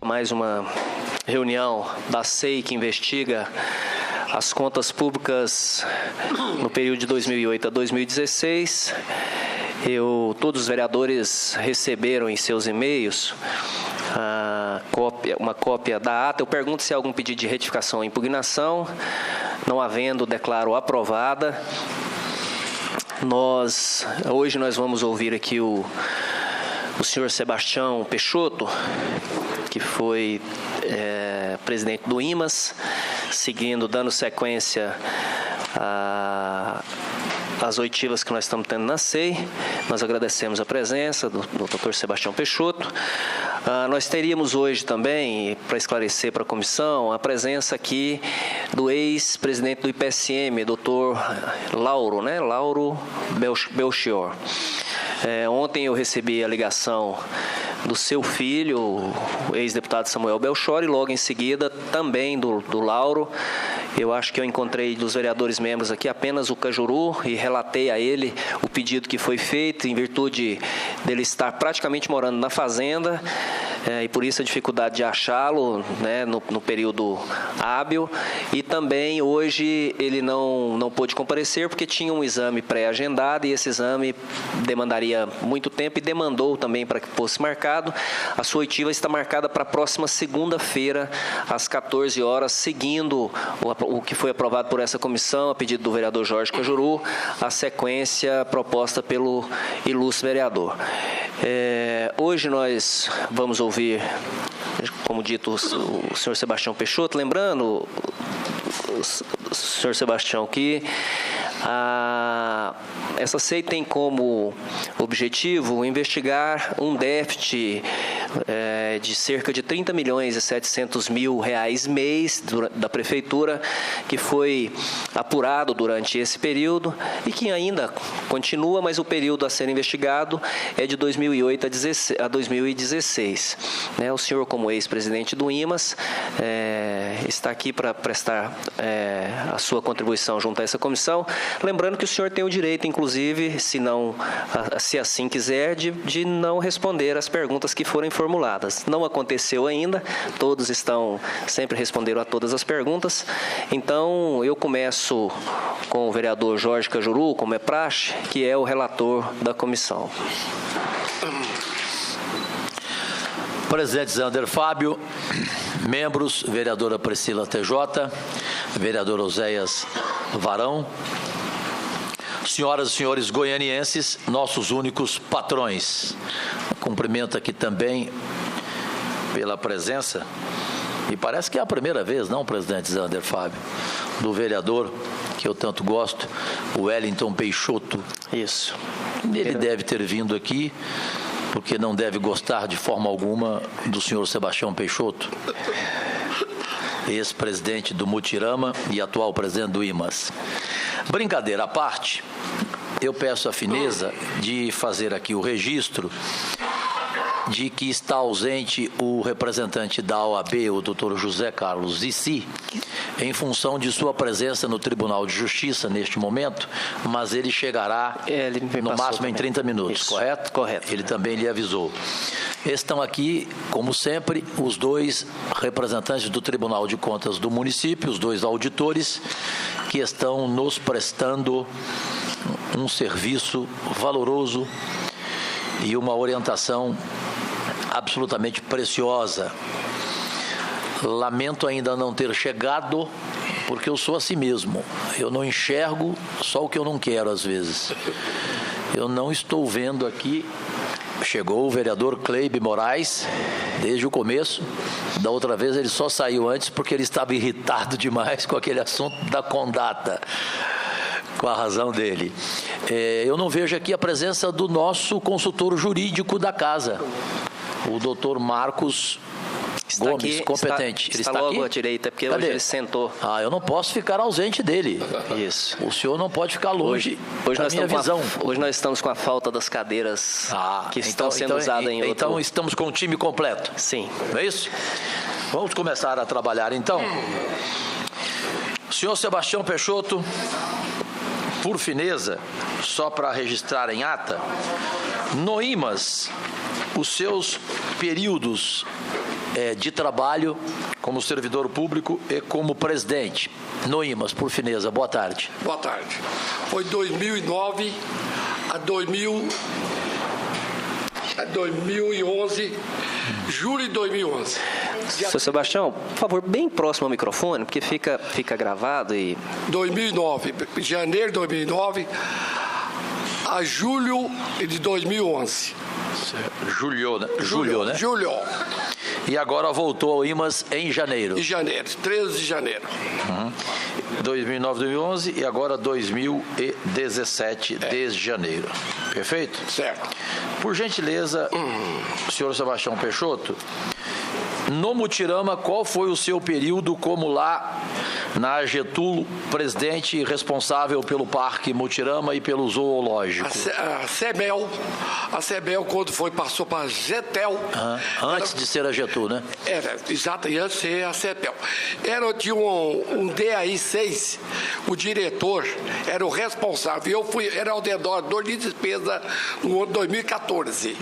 Mais uma reunião da SEI que investiga as contas públicas no período de 2008 a 2016. Todos os vereadores receberam em seus e-mails uma cópia da ata. Eu pergunto se há algum pedido de retificação ou impugnação. Não havendo, declaro aprovada. Hoje nós vamos ouvir aqui o senhor Sebastião Peixoto, que foi presidente do IMAS, dando sequência às oitivas que nós estamos tendo na SEI. Nós agradecemos a presença do Dr. Sebastião Peixoto. Nós teríamos hoje também, para esclarecer para a comissão, a presença aqui do ex-presidente do IPSM, Dr. Lauro Belchior. Ontem eu recebi a ligação do seu filho, o ex-deputado Samuel Belchior, e logo em seguida também do Lauro. Eu acho que eu encontrei dos vereadores membros aqui apenas o Cajuru e relatei a ele o pedido que foi feito em virtude dele estar praticamente morando na fazenda, e por isso a dificuldade de achá-lo, no período hábil. E também hoje ele não pôde comparecer porque tinha um exame pré-agendado e esse exame demandaria muito tempo e demandou também para que fosse marcado. A sua oitiva está marcada para a próxima segunda-feira, às 14 horas, seguindo o que foi aprovado por essa comissão, a pedido do vereador Jorge Cajuru, a sequência proposta pelo ilustre vereador. Hoje nós vamos ouvir, como dito, o senhor Sebastião Peixoto, lembrando, o senhor Sebastião, que essa SEI tem como objetivo investigar um déficit de cerca de 30 milhões e 700 mil reais mês da Prefeitura, que foi apurado durante esse período e que ainda continua, mas o período a ser investigado é de 2008 a 2016. O senhor, como ex-presidente do IMAS, está aqui para prestar a sua contribuição junto a essa comissão. Lembrando que o senhor tem o direito, inclusive, se assim quiser, de não responder às perguntas que forem formuladas. Não aconteceu ainda, todos sempre responderam a todas as perguntas. Então, eu começo com o vereador Jorge Cajuru, como é praxe, que é o relator da comissão. Presidente Zander Fábio, membros, vereadora Priscila TJ, vereador Oséias Varão, senhoras e senhores goianienses, nossos únicos patrões. Cumprimento aqui também pela presença, e parece que é a primeira vez, não, presidente Zander Fábio, do vereador que eu tanto gosto, o Wellington Peixoto. Isso. Ele deve ter vindo aqui porque não deve gostar de forma alguma do senhor Sebastião Peixoto, ex-presidente do Mutirama e atual presidente do IMAS. Brincadeira à parte, eu peço a fineza de fazer aqui o registro de que está ausente o representante da OAB, o doutor José Carlos Zissi, em função de sua presença no Tribunal de Justiça neste momento, mas ele chegará no máximo em 30 minutos, isso. Correto? Correto. Ele também lhe avisou. Estão aqui, como sempre, os dois representantes do Tribunal de Contas do município, os dois auditores, que estão nos prestando um serviço valoroso e uma orientação absolutamente preciosa. Lamento ainda não ter chegado, porque eu sou assim mesmo. Eu não enxergo só o que eu não quero, às vezes. Eu não estou vendo aqui. Chegou o vereador Cleibe Moraes, desde o começo. Da outra vez ele só saiu antes porque ele estava irritado demais com aquele assunto da Condata, com a razão dele. Eu não vejo aqui a presença do nosso consultor jurídico da casa, o doutor Marcos Está Gomes, aqui, competente. Está logo aqui? à direita, porque Cadê? hoje ele sentou. Eu não posso ficar ausente dele. Isso. O senhor não pode ficar longe da minha visão. Hoje nós estamos com a falta das cadeiras que estão sendo usadas em outro... Então estamos com o time completo. Sim. Não é isso? Vamos começar a trabalhar então. Senhor Sebastião Peixoto, por fineza, só para registrar em ata, no IMAS, os seus períodos de trabalho como servidor público e como presidente no IMAS, por fineza. Boa tarde. Boa tarde. Foi 2009 a 2011, julho de 2011. Seu Sebastião, por favor, bem próximo ao microfone, porque fica gravado e... 2009, janeiro de 2009 a julho de 2011. Julho, né? Julho, né? Julho. E agora voltou ao IMAS em janeiro. Em janeiro, 13 de janeiro. 2009, 2011 e agora 2017, desde janeiro. Perfeito? Certo. Por gentileza, senhor Sebastião Peixoto, no Mutirama, qual foi o seu período como lá na Getúlio, presidente responsável pelo Parque Mutirama e pelo zoológico? A CEBEL, quando passou para a GETEL... Antes de ser a Getúlio, né? Era, exato, e antes de ser a CEPEL. Tinha um DAI 6, o diretor era o responsável. Era o devedor de despesa no ano 2014.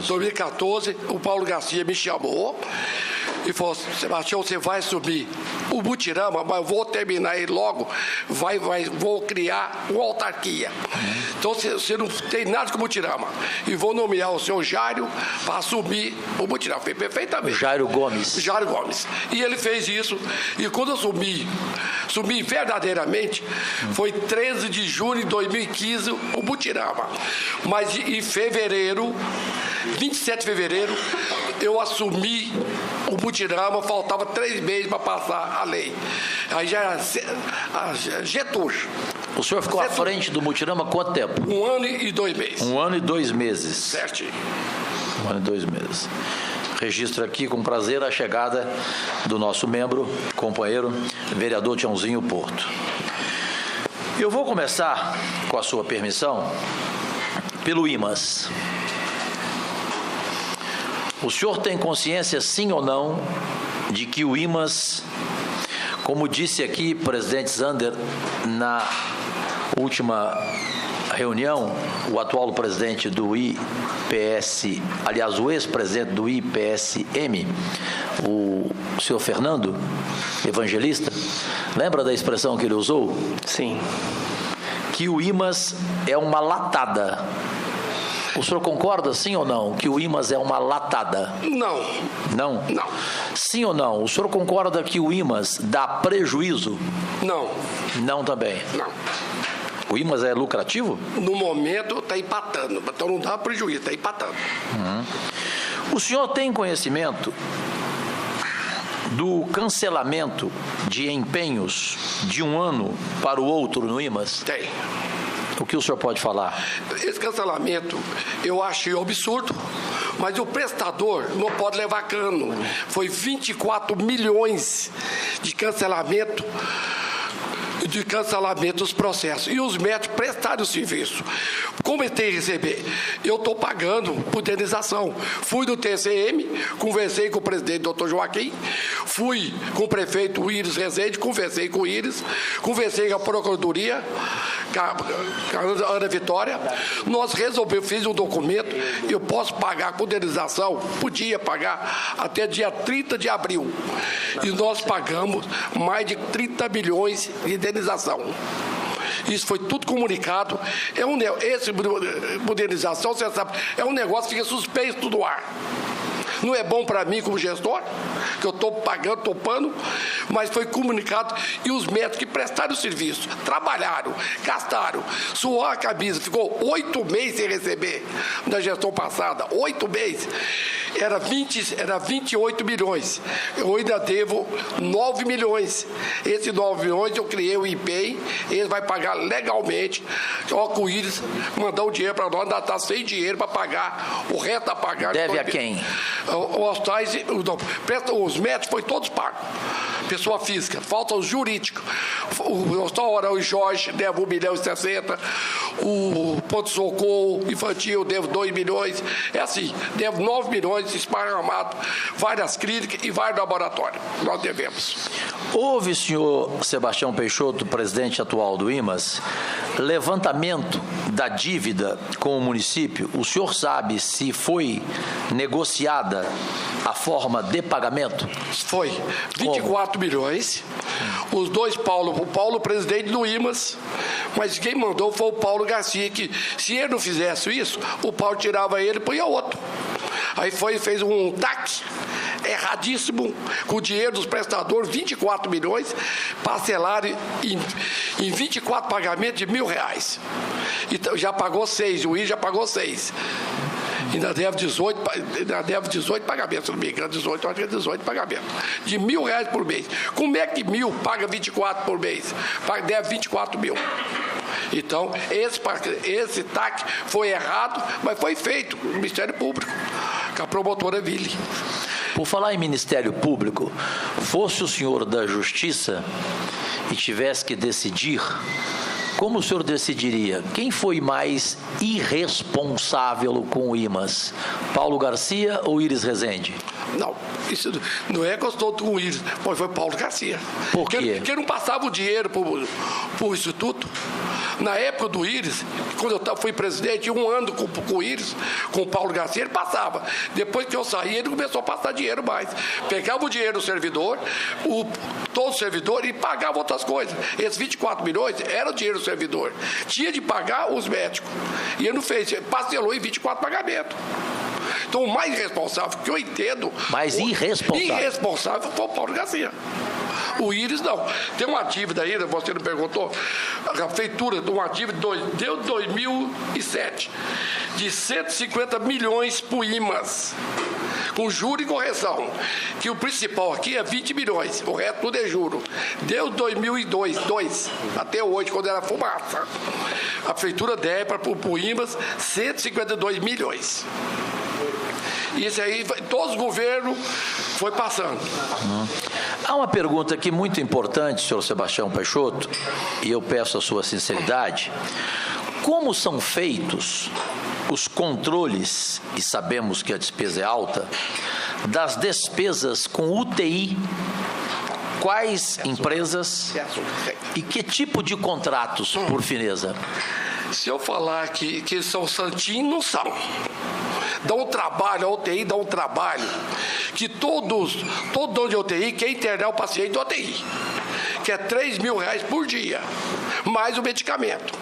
2014, o Paulo Garcia me chamou e falou: Sebastião, você vai assumir o Mutirama, mas eu vou terminar ele logo, vou criar uma autarquia. Então você não tem nada com o Mutirama. E vou nomear o senhor Jairo para assumir o Mutirama. Foi perfeitamente. Jairo Gomes. E ele fez isso. E quando eu assumi verdadeiramente, foi 13 de junho de 2015 o Mutirama. Mas em fevereiro, 27 de fevereiro, eu assumi o Mutirama, faltava 3 meses para passar a lei. Aí já era a Getúlio. O senhor ficou à frente do Mutirama quanto tempo? 1 ano e 2 meses. 1 ano e 2 meses. Certinho. 1 ano e 2 meses. Registro aqui com prazer a chegada do nosso membro, companheiro, vereador Tiãozinho Porto. Eu vou começar, com a sua permissão, pelo IMAS. O senhor tem consciência, sim ou não, de que o IMAS, como disse aqui o presidente Zander na última reunião, o atual presidente do IPS, aliás, o ex-presidente do IPSM, o senhor Fernando Evangelista, lembra da expressão que ele usou? Sim. Que o IMAS é uma latada. O senhor concorda, sim ou não, que o IMAS é uma latada? Não. Não? Não. Sim ou não? O senhor concorda que o IMAS dá prejuízo? Não. Não também? Não. O IMAS é lucrativo? No momento está empatando, então não dá prejuízo, está empatando. O senhor tem conhecimento do cancelamento de empenhos de um ano para o outro no IMAS? Tem. O que o senhor pode falar? Esse cancelamento eu achei absurdo, mas o prestador não pode levar cano. Foi 24 milhões de cancelamento dos processos. E os médicos prestaram o serviço. Como ele tem que receber? Eu estou pagando por indenização. Fui no TCM, conversei com o presidente, doutor Joaquim, fui com o prefeito Iris Rezende, conversei com o Iris, conversei com a Procuradoria, com a Ana Vitória. Nós resolvemos, fiz um documento, eu posso pagar com indenização, podia pagar até dia 30 de abril. E nós pagamos mais de 30 milhões de indenização. Isso foi tudo comunicado. Essa modernização, você sabe, é um negócio que fica suspenso no ar. Não é bom para mim como gestor, que eu estou pagando, topando, mas foi comunicado e os médicos que prestaram o serviço, trabalharam, gastaram, suaram a camisa, ficou 8 meses sem receber na gestão passada, 8 meses. Era 28 milhões. Eu ainda devo 9 milhões. Esses 9 milhões eu criei o IPEI, ele vai pagar legalmente. O Iris mandar o dinheiro para nós, ainda está sem dinheiro para pagar. O resto a pagar. Deve a quem? Os médicos foi todos pagos. Pessoa física, falta os jurídicos. O Hospital Oral e Jorge deve 1,60 milhão. o ponto-socorro infantil, devo 2 milhões, é assim, devo 9 milhões esparramado, várias clínicas e vários laboratórios, nós devemos. Houve, senhor Sebastião Peixoto, presidente atual do IMAS, levantamento da dívida com o município? O senhor sabe se foi negociada a forma de pagamento? Foi 24 milhões. Os dois o Paulo presidente do IMAS, mas quem mandou foi o Paulo Garcia, que se ele não fizesse isso, o Paulo tirava ele e punha outro. Aí fez um TAC erradíssimo, com o dinheiro dos prestadores, 24 milhões, parcelaram em 24 pagamentos de R$1.000. Então, já pagou 6, o I já pagou 6. Ainda deve 18 pagamentos, se não me engano, 18 pagamentos. De R$1.000 por mês. Como é que 1.000 paga 24 por mês? Deve 24 mil. Então, esse TAC foi errado, mas foi feito no Ministério Público, com a promotora Ville. Por falar em Ministério Público, fosse o senhor da Justiça e tivesse que decidir, como o senhor decidiria? Quem foi mais irresponsável com o IMAS? Paulo Garcia ou Iris Rezende? Não, isso não é que eu estou com o Iris, foi Paulo Garcia. Por quê? Porque não passava o dinheiro para o Instituto. Na época do Iris, quando eu fui presidente, um ano com o Iris, com o Paulo Garcia, ele passava. Depois que eu saí, ele começou a passar dinheiro mais. Pegava o dinheiro do servidor, todo servidor, e pagava outras coisas. Esses 24 milhões era o dinheiro do servidor. Tinha de pagar os médicos. E ele não fez, parcelou em 24 pagamentos. Então, o mais responsável, que eu entendo... Mais irresponsável. Irresponsável foi o Paulo Garcia. O Iris, não. Tem uma dívida ainda, você não perguntou, a prefeitura de uma dívida deu 2007, de 150 milhões para o IMAS, com juro e correção, que o principal aqui é 20 milhões, o resto tudo é juro. Deu 2002, até hoje, quando era fumaça. A prefeitura deve para o IMAS 152 milhões. Isso aí, todos os governos foi passando. Há uma pergunta aqui muito importante, senhor Sebastião Peixoto, e eu peço a sua sinceridade. Como são feitos os controles, e sabemos que a despesa é alta, das despesas com UTI? Quais empresas e que tipo de contratos, por fineza? Se eu falar que são santinhos, não são. Dá um trabalho, a UTI dá um trabalho, que todo dono de UTI quer internar o paciente da UTI, que é R$3.000 por dia, mais o medicamento.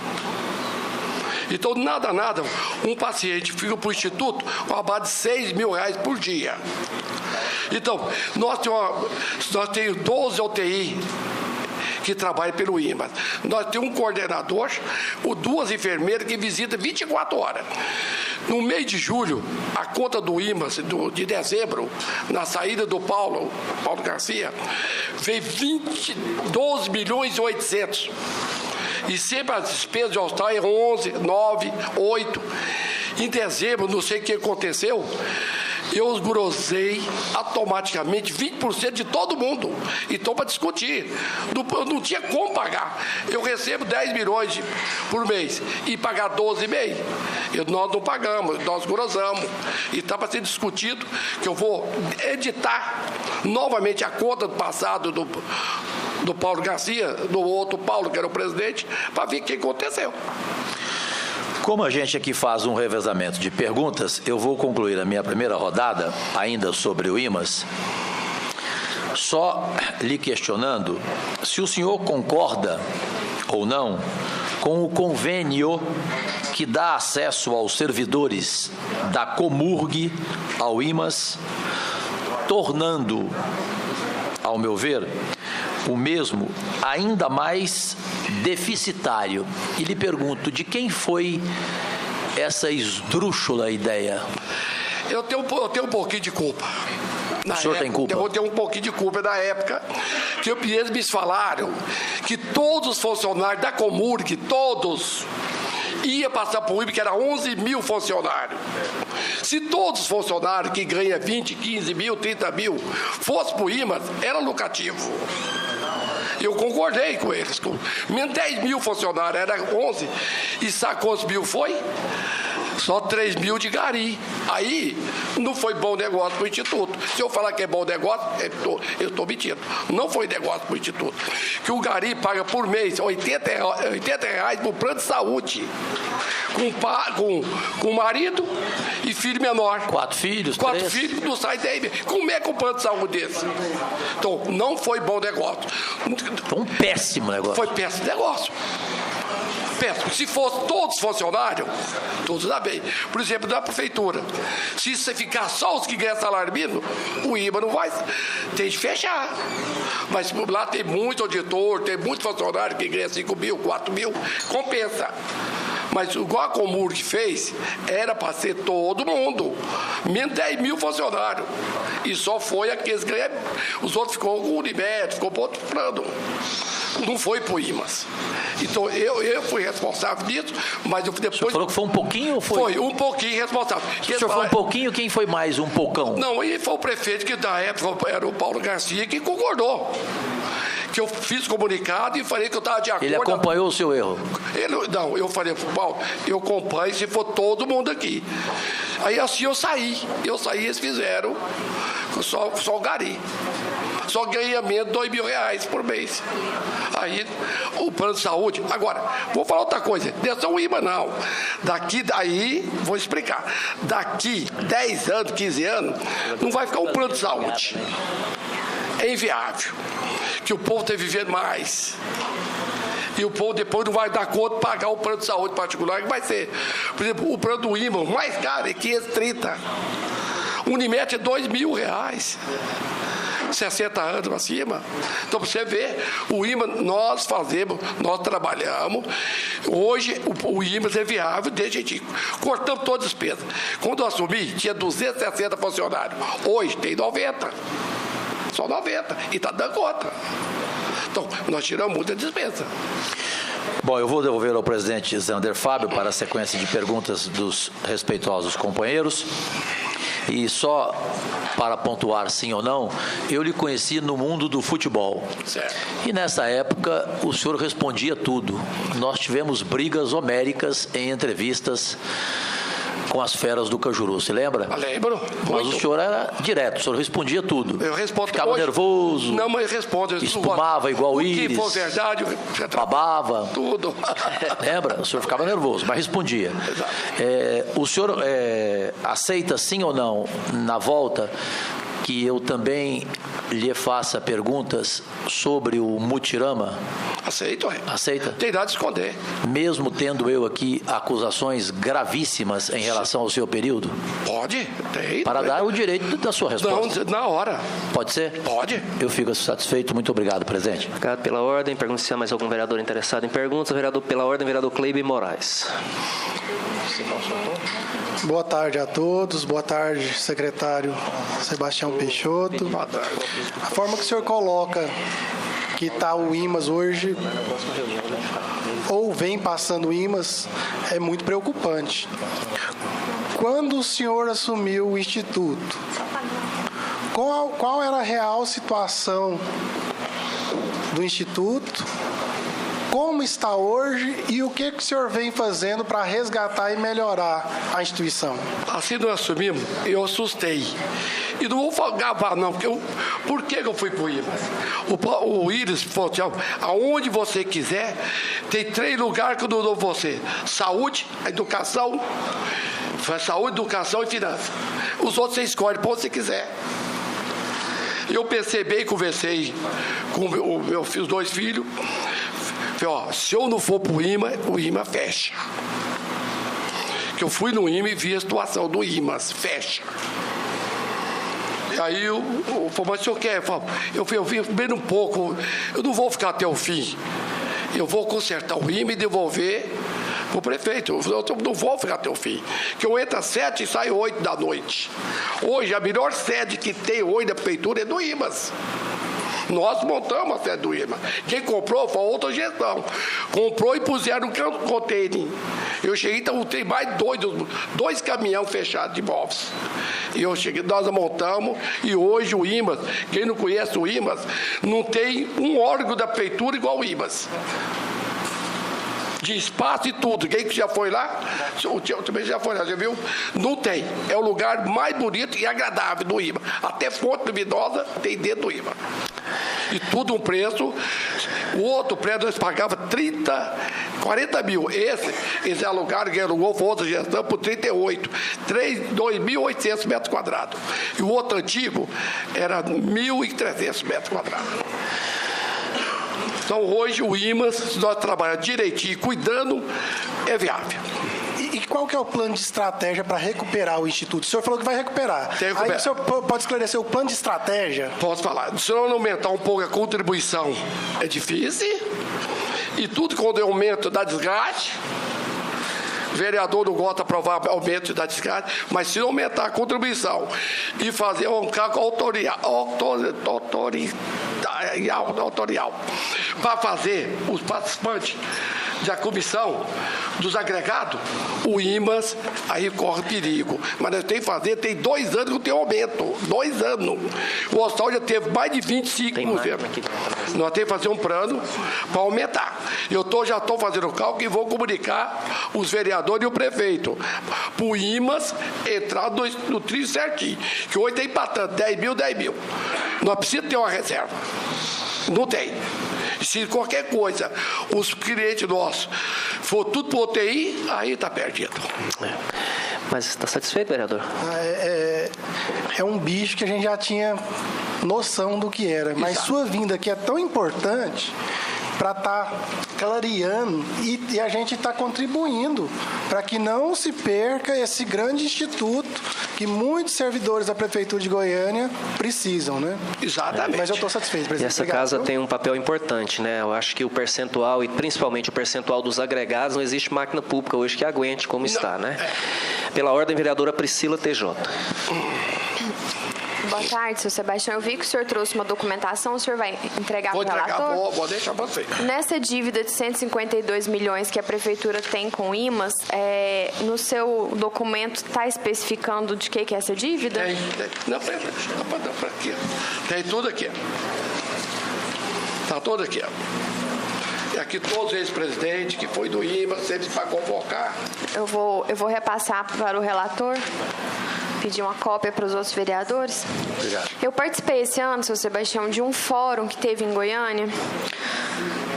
Então, nada, um paciente fica para o Instituto com a base de R$6.000 por dia. Então, nós temos 12 UTI que trabalham pelo IMAS. Nós temos um coordenador, 2 enfermeiras que visitam 24 horas. No mês de julho, a conta do IMAS de dezembro, na saída do Paulo Garcia, veio 12 milhões e 800. E sempre as despesas de hospital eram 11, 9, 8. Em dezembro, não sei o que aconteceu, eu esgrosei automaticamente 20% de todo mundo. Então, para discutir, não tinha como pagar. Eu recebo 10 milhões por mês e pagar 12,5. Nós não pagamos, nós grosamos. E está para ser discutido que eu vou editar novamente a conta do passado do Paulo Garcia, do outro Paulo, que era o presidente, para ver o que aconteceu. Como a gente aqui faz um revezamento de perguntas, eu vou concluir a minha primeira rodada, ainda sobre o IMAS, só lhe questionando se o senhor concorda ou não com o convênio que dá acesso aos servidores da Comurg ao IMAS, tornando, ao meu ver, o mesmo ainda mais deficitário. E lhe pergunto, de quem foi essa esdrúxula ideia? Eu tenho um pouquinho de culpa. O senhor tem culpa? Eu tenho um pouquinho de culpa na época que eles me falaram que todos os funcionários da Comurg, todos, ia passar para o IMAS, que era 11 mil funcionários. Se todos os funcionários que ganham 20, 15 mil, 30 mil, fossem para o IMAS, era lucrativo. Eu concordei com eles. Menos 10 mil funcionários, era 11. E sabe quantos mil foi? Só 3 mil de gari. Aí não foi bom negócio para o Instituto. Se eu falar que é bom negócio, eu estou mentindo. Não foi negócio para o Instituto. Que o gari paga por mês R$80 para o plano de saúde. Com marido e filho menor. 4 filhos, 4 filhos, não sai daí. Como é que um plano de saúde desse? Então, não foi bom negócio. Foi um péssimo negócio. Foi péssimo negócio. Péssimo. Se fosse todos funcionários, todos dá bem. Por exemplo, da prefeitura. Se você ficar só os que ganham salário mínimo, o IMA não vai. Tem de fechar. Mas lá tem muito auditor, tem muito funcionário que ganha 5 mil, 4 mil, compensa. Mas igual a Comurg fez, era para ser todo mundo. Menos 10 mil funcionários. E só foi aqueles que ganham. Os outros ficou com o Unimed, ficou para outro plano. Não foi para o IMAS. Então, eu fui responsável disso, mas eu depois... O senhor falou que foi um pouquinho ou foi? Foi um pouquinho responsável. Se o senhor foi um pouquinho, quem foi mais um poucão? Não, e foi o prefeito, que da época era o Paulo Garcia, que concordou. Que eu fiz comunicado e falei que eu estava de acordo. Ele acompanhou o seu erro? Não, eu falei, Paulo, eu acompanho se for todo mundo aqui. Aí assim eu saí, eles fizeram só o gari. Só ganha menos de R$2.000 por mês. Aí, o plano de saúde... Agora, vou falar outra coisa. Não é só o IMA, não. Daí, vou explicar. Daqui 10 anos, 15 anos, não vai ficar um plano de saúde. É inviável. Que o povo está vivendo mais. E o povo depois não vai dar conta de pagar o plano de saúde particular, que vai ser. Por exemplo, o plano do IMA, o mais caro é 530. O Unimed é R$2.000. 60 anos acima. Então, você vê, o IMA, nós trabalhamos. Hoje, o IMA é viável desde jeitinho. Cortamos todas as despesas. Quando eu assumi, tinha 260 funcionários. Hoje, tem 90. Só 90. E está dando conta. Então, nós tiramos muita despesa. Bom, eu vou devolver ao presidente Zander Fábio para a sequência de perguntas dos respeitosos companheiros. E só para pontuar sim ou não, eu lhe conheci no mundo do futebol. Certo. E nessa época o senhor respondia tudo. Nós tivemos brigas homéricas em entrevistas com as feras do Cajuru, se lembra? Lembro. Mas o senhor era direto, o senhor respondia tudo. Eu respondo. Ficava hoje nervoso. Não, mas eu respondo. Espumava igual o Íris. O que for verdade, babava. Tudo. Lembra? O senhor ficava nervoso, mas respondia. Exato. O senhor aceita sim ou não, na volta, que eu também lhe faça perguntas sobre o Mutirama? Aceito, é. Aceita? Tem nada de esconder. Mesmo tendo eu aqui acusações gravíssimas em relação ao seu período? Pode, tem. Para dar o direito da sua resposta. Não, na hora. Pode ser? Pode. Eu fico satisfeito. Muito obrigado, presidente. Obrigado pela ordem. Pergunto se há mais algum vereador interessado em perguntas. Vereador pela ordem, vereador Cleibe Moraes. Boa tarde a todos. Boa tarde, secretário Sebastião Peixoto. Boa tarde. A forma que o senhor coloca que está o IMAS hoje, ou vem passando o IMAS, é muito preocupante. Quando o senhor assumiu o Instituto, qual era a real situação do Instituto? Como está hoje e o que o senhor vem fazendo para resgatar e melhorar a instituição? Assim nós assumimos, eu assustei. E não vou gabar, não, porque por que eu fui para o IMAS? O Íris falou assim, aonde você quiser, tem 3 lugares que eu dou você. Saúde, educação e finanças. Os outros você escolhe para onde você quiser. Eu percebi e conversei com os 2 filhos. Falei, se eu não for para o IMA fecha. Que eu fui no IMA e vi a situação do IMAS, fecha. E aí eu falei, mas o senhor quer? Eu vim bem um pouco, eu não vou ficar até o fim. Eu vou consertar o IMA e devolver para o prefeito. Eu não vou ficar até o fim. Que eu entro às 7 e saio 8 da noite. Hoje, a melhor sede que tem hoje da prefeitura é do IMAS. Nós montamos a sede do IMA. Quem comprou foi outra gestão. Comprou e puseram no container. Eu cheguei, então tem mais dois caminhões fechados de imóveis. E eu cheguei, nós montamos, e hoje o IMAS, quem não conhece o IMAS, não tem um órgão da prefeitura igual o IMAS. De espaço e tudo. Quem que já foi lá? O tio também já foi lá, já viu? Não tem. É o lugar mais bonito e agradável do IMA. Até fonte luminosa tem dentro do IMA. E tudo um preço. O outro prédio nós pagava 40 mil. Esse alugaram, que alugou, foi outra gestão, por 38. 2.800 metros quadrados. E o outro antigo era 1.300 metros quadrados. Então, hoje, o IMAS, se nós trabalhamos direitinho, cuidando, é viável. E qual que é o plano de estratégia para recuperar o Instituto? O senhor falou que vai recuperar. Aí o senhor pode esclarecer o plano de estratégia? Posso falar. Se não aumentar um pouco a contribuição, é difícil. E tudo quando é aumento dá desgaste. O vereador não gosta de aprovar aumento da desgaste, mas se aumentar a contribuição e fazer um cargo autorial para fazer os participantes da comissão dos agregados, o IMAS aí corre perigo. Mas nós temos que fazer, tem 2 anos que tem aumento. 2 anos. O hospital já teve mais de 25%. Nós temos que fazer um plano para aumentar. Eu já estou fazendo o cálculo e vou comunicar os vereadores e o prefeito para o IMAS entrar no trilho certinho. Que hoje está empatando 10 mil. Nós precisamos ter uma reserva. Não tem. Se qualquer coisa, os clientes nossos for tudo para UTI, aí está perdido. Mas está satisfeito, vereador? É um bicho que a gente já tinha noção do que era. Mas sua vinda aqui é tão importante para estar clareando e a gente está contribuindo para que não se perca esse grande instituto que muitos servidores da Prefeitura de Goiânia precisam, né? Exatamente. Mas eu estou satisfeito, presidente. E essa casa tem um papel importante, né? Eu acho que o percentual, e principalmente o percentual dos agregados, não existe máquina pública hoje que aguente como está, né? Pela ordem, vereadora Priscila TJ. Boa tarde, senhor Sebastião. Eu vi que o senhor trouxe uma documentação, o senhor vai entregar para o relator? Vou deixar para você. Nessa dívida de 152 milhões que a Prefeitura tem com o IMAS, no seu documento está especificando de que é essa dívida? Tem. Não, para aqui. Tem tudo aqui. Está tudo aqui. E aqui todos os ex-presidentes que foi do IMAS, sempre para convocar. Eu vou repassar para o relator. Pedir uma cópia para os outros vereadores. Obrigado. Eu participei esse ano, senhor Sebastião, de um fórum que teve em Goiânia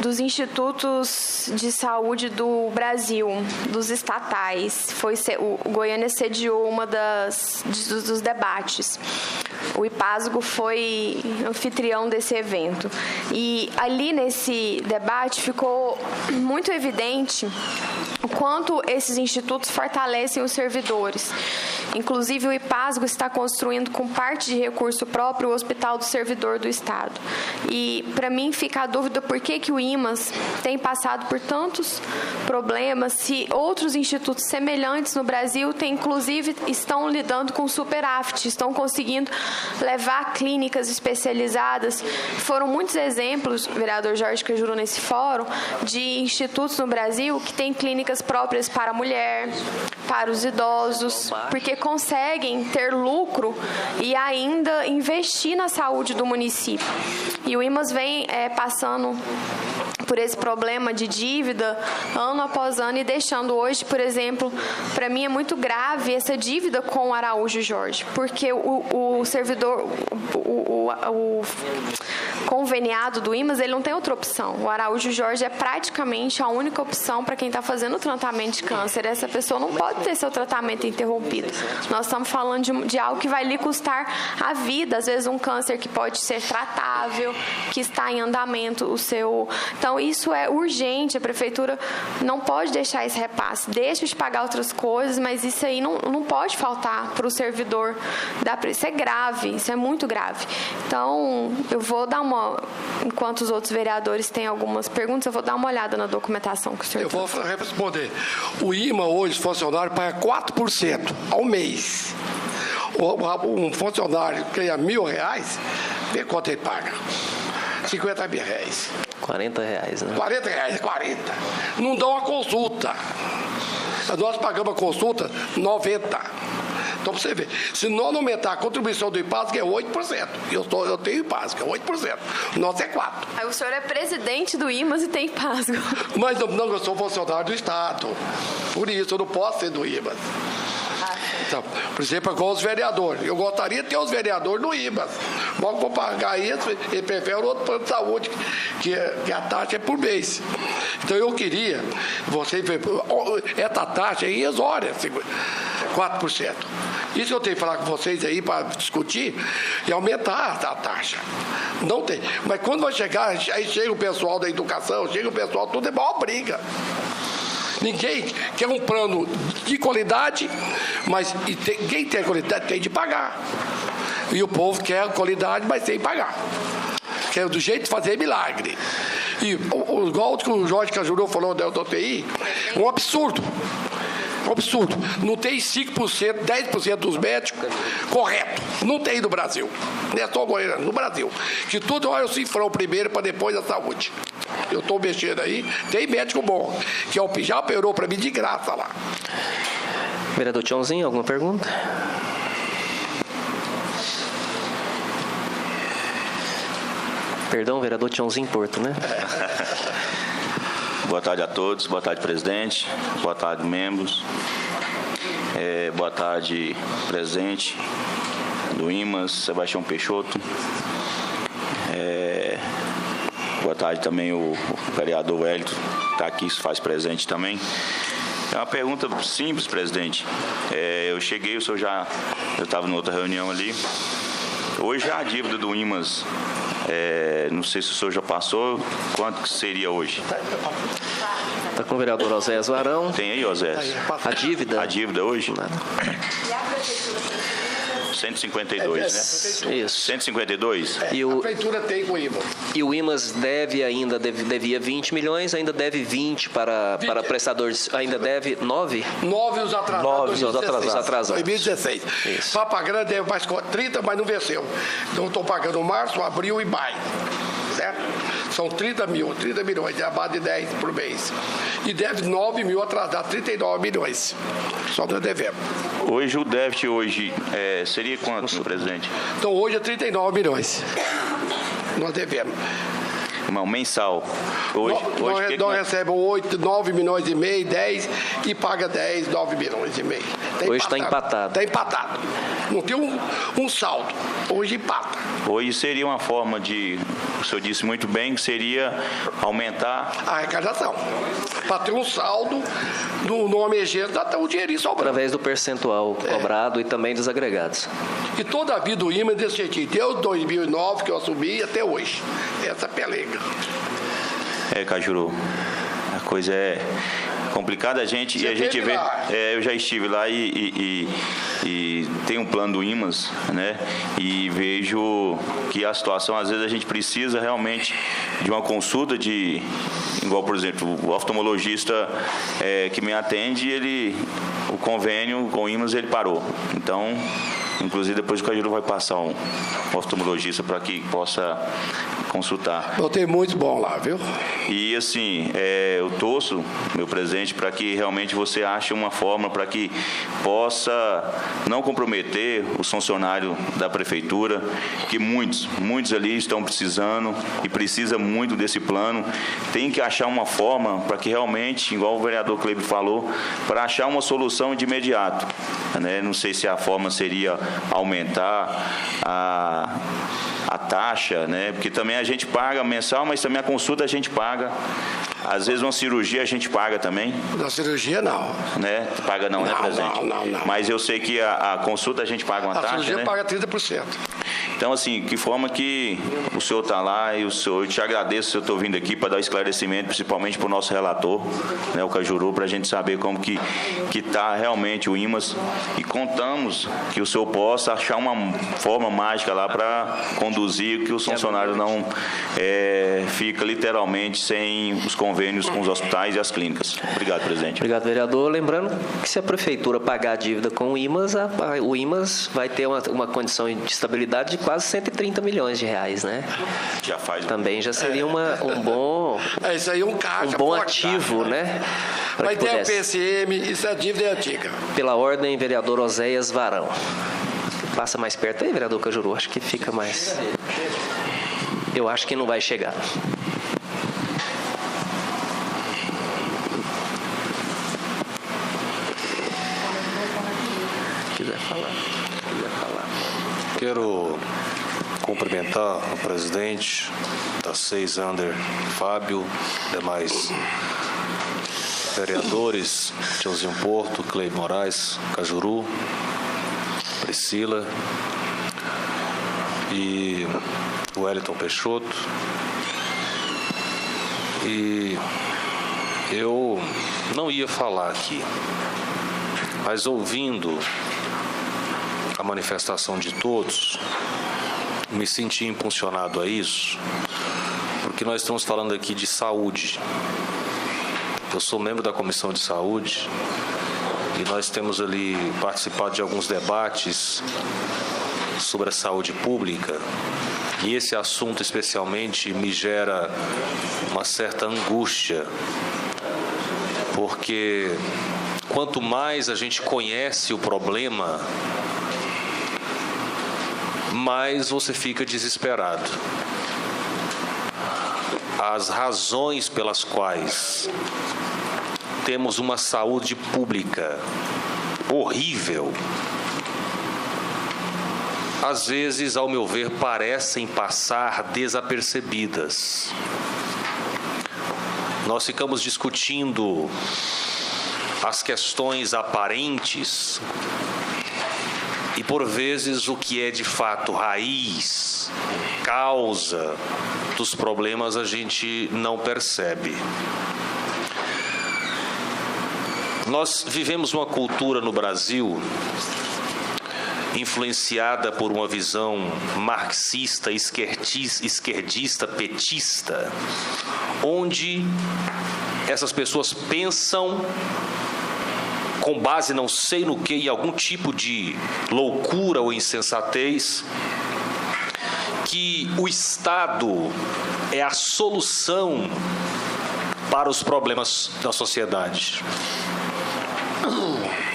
dos institutos de saúde do Brasil, dos estatais. O Goiânia sediou dos debates. O IPASGO foi anfitrião desse evento. E ali nesse debate ficou muito evidente o quanto esses institutos fortalecem os servidores. Inclusive, o IPASGO está construindo com parte de recurso próprio o Hospital do Servidor do Estado. E, para mim, fica a dúvida por que o IMAS tem passado por tantos problemas, se outros institutos semelhantes no Brasil estão lidando com superávit, estão conseguindo levar clínicas especializadas. Foram muitos exemplos, vereador Jorge Cajuru, nesse fórum, de institutos no Brasil que têm clínicas próprias para a mulher, para os idosos, porque conseguem ter lucro e ainda investir na saúde do município. E o IMAS vem passando por esse problema de dívida ano após ano e deixando hoje, por exemplo, para mim é muito grave essa dívida com o Araújo Jorge, porque o servidor, o conveniado do IMAS, ele não tem outra opção. O Araújo Jorge é praticamente a única opção para quem está fazendo o tratamento de câncer. Essa pessoa não pode ter seu tratamento interrompido. Nós estamos falando de algo que vai lhe custar a vida, às vezes um câncer que pode ser tratável, que está em andamento Então, isso é urgente, a Prefeitura não pode deixar esse repasse. Deixa de pagar outras coisas, mas isso aí não pode faltar para o servidor da Isso é grave, isso é muito grave. Então, eu vou dar enquanto os outros vereadores têm algumas perguntas, eu vou dar uma olhada na documentação que o senhor trouxe. Eu vou responder. O IMA hoje, funcionário, paga 4% ao mês. Um funcionário que ganha R$1.000, vê quanto ele paga. R$50 mil. R$40, né? R$40. Não dá uma consulta. Nós pagamos a consulta 90. Então, para você ver, se não aumentar a contribuição do IPASG é 8%. Eu tenho IPASG, é 8%. O nosso é 4%. Aí o senhor é presidente do IMAS e tem IPASG. Mas não, eu sou funcionário do Estado. Por isso, eu não posso ser do IMAS. Então, por exemplo, igual os vereadores. Eu gostaria de ter os vereadores no IMAS. Mas vou pagar isso e prefere outro plano de saúde, que a taxa é por mês. Então, eu queria, essa taxa é irrisória, 4%. Isso que eu tenho que falar com vocês aí para discutir e aumentar a taxa. Não tem. Mas quando vai chegar, aí chega o pessoal da educação, chega o pessoal, tudo é maior briga. Ninguém quer um plano de qualidade, mas quem tem qualidade tem de pagar. E o povo quer qualidade, mas sem pagar. Que é do jeito de fazer milagre. E igual que o Jorge Cajuru falou da UTI, um absurdo. Um absurdo. Não tem 5%, 10% dos médicos correto. Não tem no Brasil. Não é só Goiânia, no Brasil. Que tudo é o cifrão primeiro para depois a saúde. Eu estou mexendo aí, tem médico bom, que é o já operou para mim de graça lá. Vereador Tchãozinho, alguma pergunta? Perdão, vereador Tchãozinho Porto, né? Boa tarde a todos, boa tarde, presidente, boa tarde, membros, boa tarde, presidente do IMAS, Sebastião Peixoto, boa tarde também o vereador Wellington, que está aqui, se faz presente também. É uma pergunta simples, presidente. Eu cheguei, eu estava em outra reunião ali. Hoje a dívida do IMAS, não sei se o senhor já passou, quanto que seria hoje? Está com o vereador Osés Varão. Tem aí, Osés? A dívida? A dívida hoje? 152, né? Isso. 152? A prefeitura tem com o IMAS. E o IMAS devia 20 milhões, ainda deve 20 para prestadores, ainda deve 9? 9 os atrasados. 9 os atrasados. 2016. Papa Grande deve mais 30, mas não venceu. Então, estou pagando março, abril e maio. Certo? São 30 milhões, é a base de 10 por mês. E deve 9 mil atrasados, 39 milhões. Só nós devemos. Hoje, o déficit seria quanto, senhor presidente? Então, hoje é 39 milhões. Nós devemos. Não, mensal. Nós recebemos 8, 9 milhões e meio, 10 e paga 10, 9 milhões e meio. Hoje está empatado. Está empatado. Não tem um saldo. Hoje empata. Hoje seria uma forma de, o senhor disse muito bem, que seria aumentar a arrecadação. Para ter um saldo no emergência, dá o dinheirinho sobrando. Através do percentual cobrado e também dos agregados. E toda a vida do IMAS desse jeitinho. Desde 2009 que eu assumi até hoje. Essa pelega. Cajuru, a coisa é complicada, a gente vê. Eu já estive lá e tem um plano do IMAS, né? E vejo que a situação, às vezes, a gente precisa realmente de uma consulta igual, por exemplo, o oftalmologista que me atende, o convênio com o IMAS, ele parou. Então, inclusive, depois o Cajuru vai passar um oftalmologista para que possa consultar. Eu tenho muito bom lá, viu? E assim, eu torço, meu presidente, para que realmente você ache uma forma para que possa não comprometer o funcionário da prefeitura, que muitos ali estão precisando e precisa muito desse plano. Tem que achar uma forma para que realmente, igual o vereador Kleber falou, para achar uma solução de imediato, né? Não sei se a forma seria aumentar a taxa, né? Porque também a gente paga mensal, mas também a consulta a gente paga. Às vezes uma cirurgia a gente paga também. Na cirurgia não. Né? Paga não, né, presidente? Não. Mas eu sei que a consulta a gente paga uma taxa, né? A cirurgia paga 30%. Então, assim, que forma que o senhor está lá e eu te agradeço se eu estou vindo aqui para dar esclarecimento, principalmente para o nosso relator, né, o Cajuru, para a gente saber como que está realmente o IMAS, e contamos que o senhor possa achar uma forma mágica lá para conduzir, que os funcionários não fica literalmente sem os convênios com os hospitais e as clínicas. Obrigado, presidente. Obrigado, vereador. Lembrando que se a prefeitura pagar a dívida com o IMAS vai ter uma condição de estabilidade de quase 130 milhões de reais, né? Já faz. Também já seria um bom, Isso aí é um caixa. um bom forte, ativo, né? Para Mas que tem o pudesse. PCM, isso é dívida antiga. Pela ordem, vereador Oséias Varão. Passa mais perto aí, vereador Cajuru. Acho que fica mais... Eu acho que não vai chegar. Quiser falar. Quero cumprimentar o presidente da 6 Under, Fábio, demais vereadores, Tiozinho Porto, Cleide Moraes, Cajuru, Priscila e o Wellington Peixoto. E eu não ia falar aqui, mas ouvindo a manifestação de todos, me senti impulsionado a isso, porque nós estamos falando aqui de saúde. Eu sou membro da Comissão de Saúde e nós temos ali participado de alguns debates sobre a saúde pública, e esse assunto especialmente me gera uma certa angústia, porque quanto mais a gente conhece o problema, mais você fica desesperado. As razões pelas quais temos uma saúde pública horrível, às vezes, ao meu ver, parecem passar desapercebidas. Nós ficamos discutindo as questões aparentes e, por vezes, o que é de fato raiz, causa dos problemas, a gente não percebe. Nós vivemos uma cultura no Brasil influenciada por uma visão marxista, esquerdista, petista, onde essas pessoas pensam com base não sei no que, em algum tipo de loucura ou insensatez, que o Estado é a solução para os problemas da sociedade.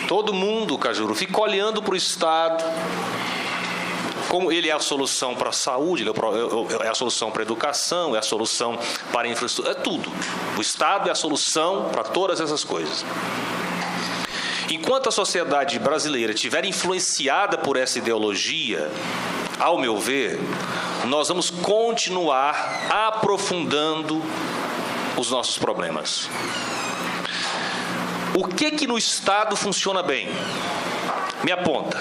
Todo mundo, Cajuru, fica olhando para o Estado, como ele é a solução para a saúde, ele é a solução para a educação, é a solução para a infraestrutura, é tudo. O Estado é a solução para todas essas coisas. Enquanto a sociedade brasileira estiver influenciada por essa ideologia, ao meu ver, nós vamos continuar aprofundando os nossos problemas. O que no Estado funciona bem? Me aponta.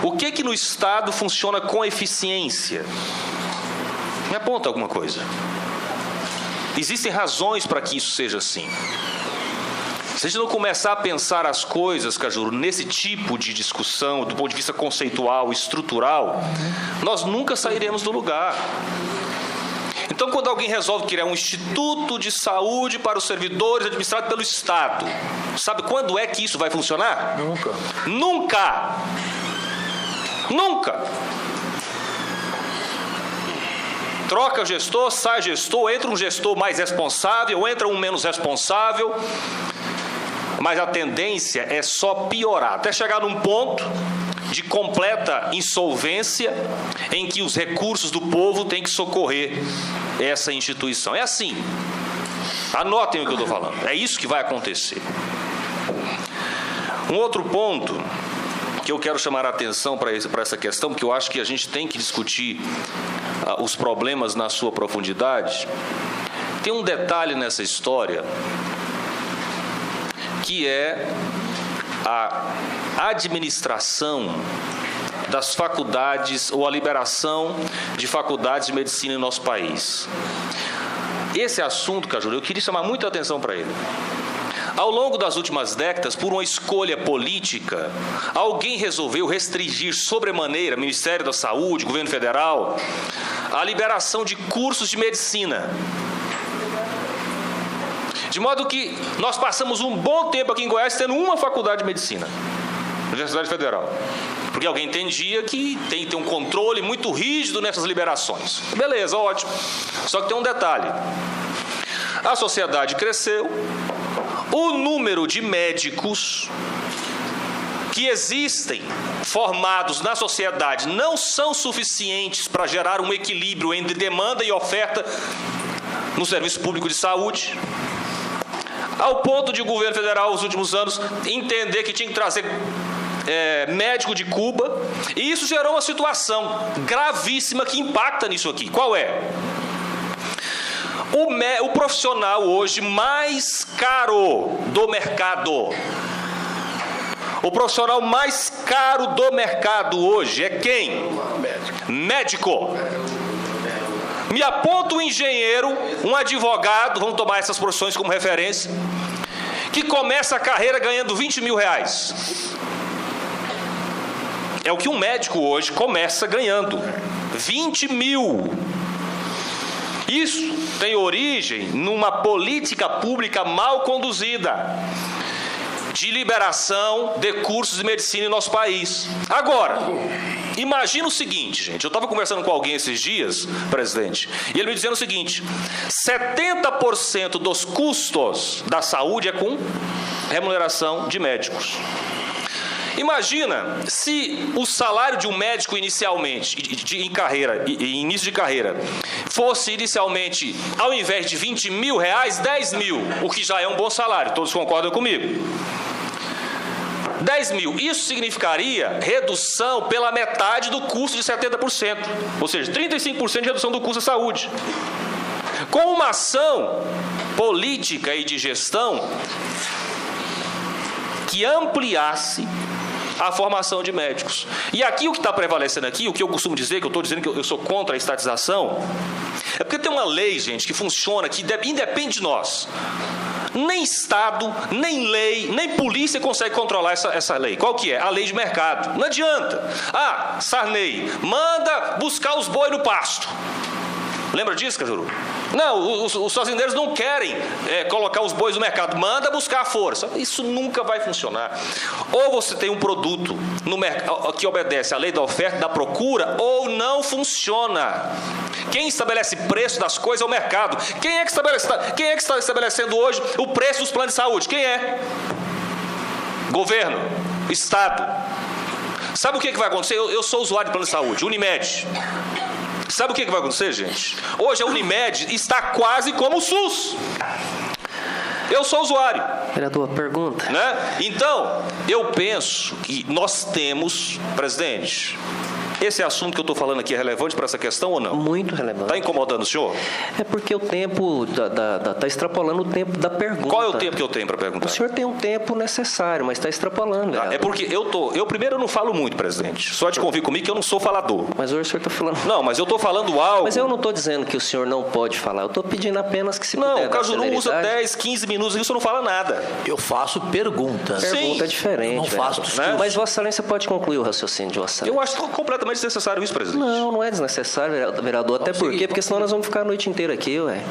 O que no Estado funciona com eficiência? Me aponta alguma coisa. Existem razões para que isso seja assim. Se a gente não começar a pensar as coisas, Cajuru, nesse tipo de discussão, do ponto de vista conceitual, estrutural, nós nunca sairemos do lugar. Então, quando alguém resolve criar um instituto de saúde para os servidores administrado pelo Estado, sabe quando é que isso vai funcionar? Nunca. Nunca! Nunca! Troca o gestor, sai gestor, entra um gestor mais responsável, entra um menos responsável, mas a tendência é só piorar, até chegar num ponto de completa insolvência em que os recursos do povo têm que socorrer essa instituição. É assim. Anotem o que eu estou falando. É isso que vai acontecer. Um outro ponto que eu quero chamar a atenção para essa questão, porque eu acho que a gente tem que discutir os problemas na sua profundidade. Tem um detalhe nessa história que é a administração das faculdades ou a liberação de faculdades de medicina em nosso país. Esse assunto, Cajuru, eu queria chamar muita atenção para ele. Ao longo das últimas décadas, por uma escolha política, alguém resolveu restringir sobremaneira, Ministério da Saúde, Governo Federal, a liberação de cursos de medicina. De modo que nós passamos um bom tempo aqui em Goiás tendo uma faculdade de medicina. Universidade Federal. Porque alguém entendia que tem que ter um controle muito rígido nessas liberações. Beleza, ótimo. Só que tem um detalhe. A sociedade cresceu, o número de médicos que existem formados na sociedade não são suficientes para gerar um equilíbrio entre demanda e oferta no serviço público de saúde, ao ponto de o governo federal, nos últimos anos, entender que tinha que trazer médico de Cuba, e isso gerou uma situação gravíssima que impacta nisso aqui. Qual é? O profissional hoje mais caro do mercado, o profissional mais caro do mercado hoje é quem? Médico. Me aponta um engenheiro, um advogado, vamos tomar essas profissões como referência, que começa a carreira ganhando 20 mil reais. É o que um médico hoje começa ganhando, 20 mil. Isso tem origem numa política pública mal conduzida de liberação de cursos de medicina em nosso país. Agora, imagina o seguinte, gente, eu estava conversando com alguém esses dias, presidente, e ele me dizendo o seguinte: 70% dos custos da saúde é com remuneração de médicos. Imagina se o salário de um médico inicialmente, em início de carreira, fosse inicialmente, ao invés de 20 mil reais, 10 mil, o que já é um bom salário, todos concordam comigo? 10 mil, isso significaria redução pela metade do custo de 70%, ou seja, 35% de redução do custo da saúde. Com uma ação política e de gestão que ampliasse a formação de médicos. E aqui o que está prevalecendo aqui, o que eu costumo dizer, que eu estou dizendo que eu sou contra a estatização, é porque tem uma lei, gente, que funciona, que independe de nós. Nem Estado, nem lei, nem polícia consegue controlar essa lei. Qual que é? A lei de mercado. Não adianta. Ah, Sarney, manda buscar os boi no pasto. Lembra disso, Cajuru? Não, os fazendeiros não querem colocar os bois no mercado. Manda buscar a força. Isso nunca vai funcionar. Ou você tem um produto no mercado que obedece à lei da oferta e da procura, ou não funciona. Quem estabelece preço das coisas é o mercado. Quem é que está estabelecendo hoje o preço dos planos de saúde? Quem é? Governo, Estado. Sabe o que vai acontecer? Eu sou usuário de plano de saúde, Unimed. Sabe o que vai acontecer, gente? Hoje a Unimed está quase como o SUS. Eu sou usuário. Vereador, pergunta. Né? Então, eu penso que nós temos, presidente, esse assunto que eu estou falando aqui é relevante para essa questão ou não? Muito relevante. Está incomodando o senhor? É porque o tempo está extrapolando o tempo da pergunta. Qual é o tempo que eu tenho para perguntar? O senhor tem um tempo necessário, mas está extrapolando. É porque eu primeiro não falo muito, presidente. Só de convir comigo que eu não sou falador. Mas hoje o senhor está falando... Não, mas eu estou falando algo... Mas eu não estou dizendo que o senhor não pode falar. Eu estou pedindo apenas que se puder... Não, o Cajuru usa 10, 15 minutos e o senhor não fala nada. Eu faço perguntas. Pergunta é diferente. Eu não faço discurso. Né? Mas Vossa Excelência pode concluir o raciocínio de Vossa Excelência. Eu acho completamente desnecessário isso, presidente. Não é desnecessário, vereador. Até porque senão nós vamos ficar a noite inteira aqui, ué.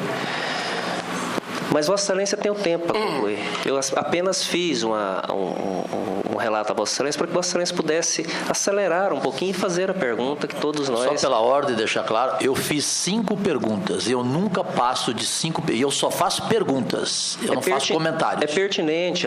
Mas Vossa Excelência tem o tempo para concluir. Eu apenas fiz um relato a Vossa Excelência para que Vossa Excelência pudesse acelerar um pouquinho e fazer a pergunta que todos nós... Só pela ordem, deixar claro, eu fiz 5 perguntas. Eu nunca passo de 5... E eu só faço perguntas. Eu não faço comentários. É pertinente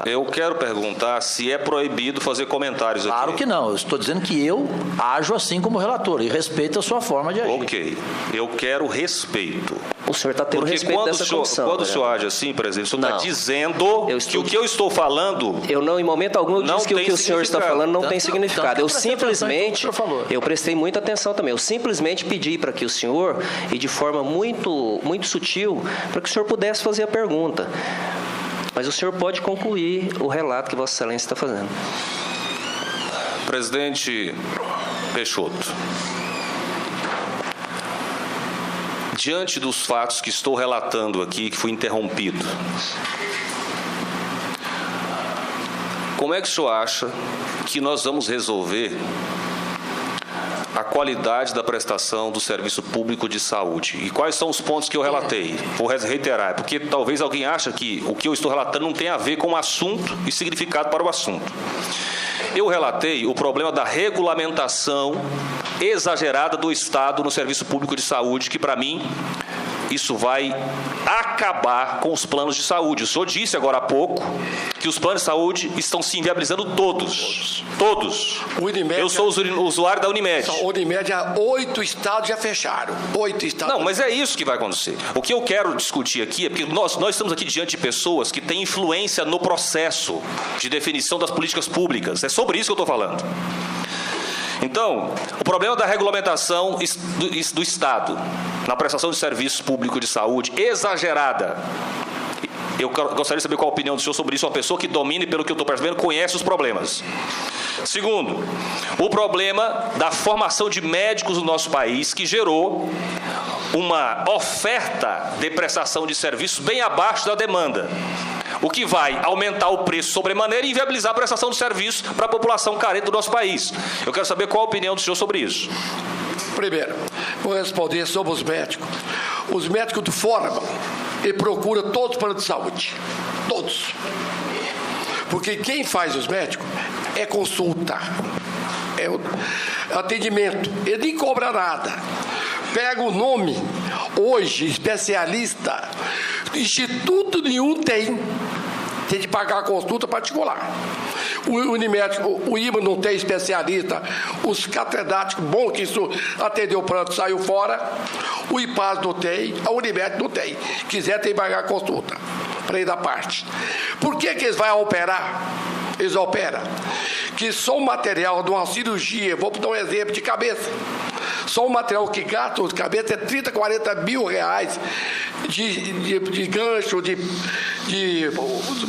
Eu quero perguntar se é proibido fazer comentários aqui. Claro que não. Eu estou dizendo que eu ajo assim como relator e respeito a sua forma de agir. Ok. Eu quero respeito. O senhor está tendo respeito dessa comissão. Quando o senhor age assim, presidente, o senhor está dizendo que o que eu estou falando... Eu não, em momento algum, eu disse que o que o senhor está falando não tem significado. Eu simplesmente... Eu prestei muita atenção também. Eu simplesmente pedi para que o senhor, e de forma muito, muito sutil, para que o senhor pudesse fazer a pergunta. Mas o senhor pode concluir o relato que Vossa Excelência está fazendo. Presidente Peixoto, diante dos fatos que estou relatando aqui, que fui interrompido, como é que o senhor acha que nós vamos resolver a qualidade da prestação do serviço público de saúde. E quais são os pontos que eu relatei? Vou reiterar, porque talvez alguém ache que o que eu estou relatando não tem a ver com o assunto e significado para o assunto. Eu relatei o problema da regulamentação exagerada do Estado no serviço público de saúde, que, para mim, isso vai acabar com os planos de saúde. O senhor disse agora há pouco que os planos de saúde estão se inviabilizando todos. Todos. Eu sou usuário da Unimed. A Unimed, 8 estados já fecharam. 8 estados. Não, mas é isso que vai acontecer. O que eu quero discutir aqui é porque nós estamos aqui diante de pessoas que têm influência no processo de definição das políticas públicas. É sobre isso que eu estou falando. Então, o problema da regulamentação do Estado na prestação de serviços públicos de saúde exagerada. Eu gostaria de saber qual a opinião do senhor sobre isso. Uma pessoa que domine, pelo que eu estou percebendo, conhece os problemas. Segundo, o problema da formação de médicos no nosso país, que gerou uma oferta de prestação de serviços bem abaixo da demanda, o que vai aumentar o preço sobremaneira e inviabilizar a prestação de serviços para a população carente do nosso país. Eu quero saber qual a opinião do senhor sobre isso. Primeiro, vou responder sobre os médicos. Os médicos formam e procuram todos os planos de saúde. Todos. Porque quem faz os médicos é consulta, é o atendimento. Ele nem cobra nada. Pega o nome, hoje, especialista, instituto nenhum tem de pagar a consulta particular. O Unimed, o IMA não tem especialista, os catedráticos bons que isso atendeu o plano saiu fora, o IPAS não tem, a Unimed não tem. Quiser, tem que pagar a consulta, para ir da parte. Por que eles vão operar? Eles operam. Que só o material de uma cirurgia, vou dar um exemplo de cabeça, só o material que gasta de cabeça é 30, 40 mil reais de gancho, de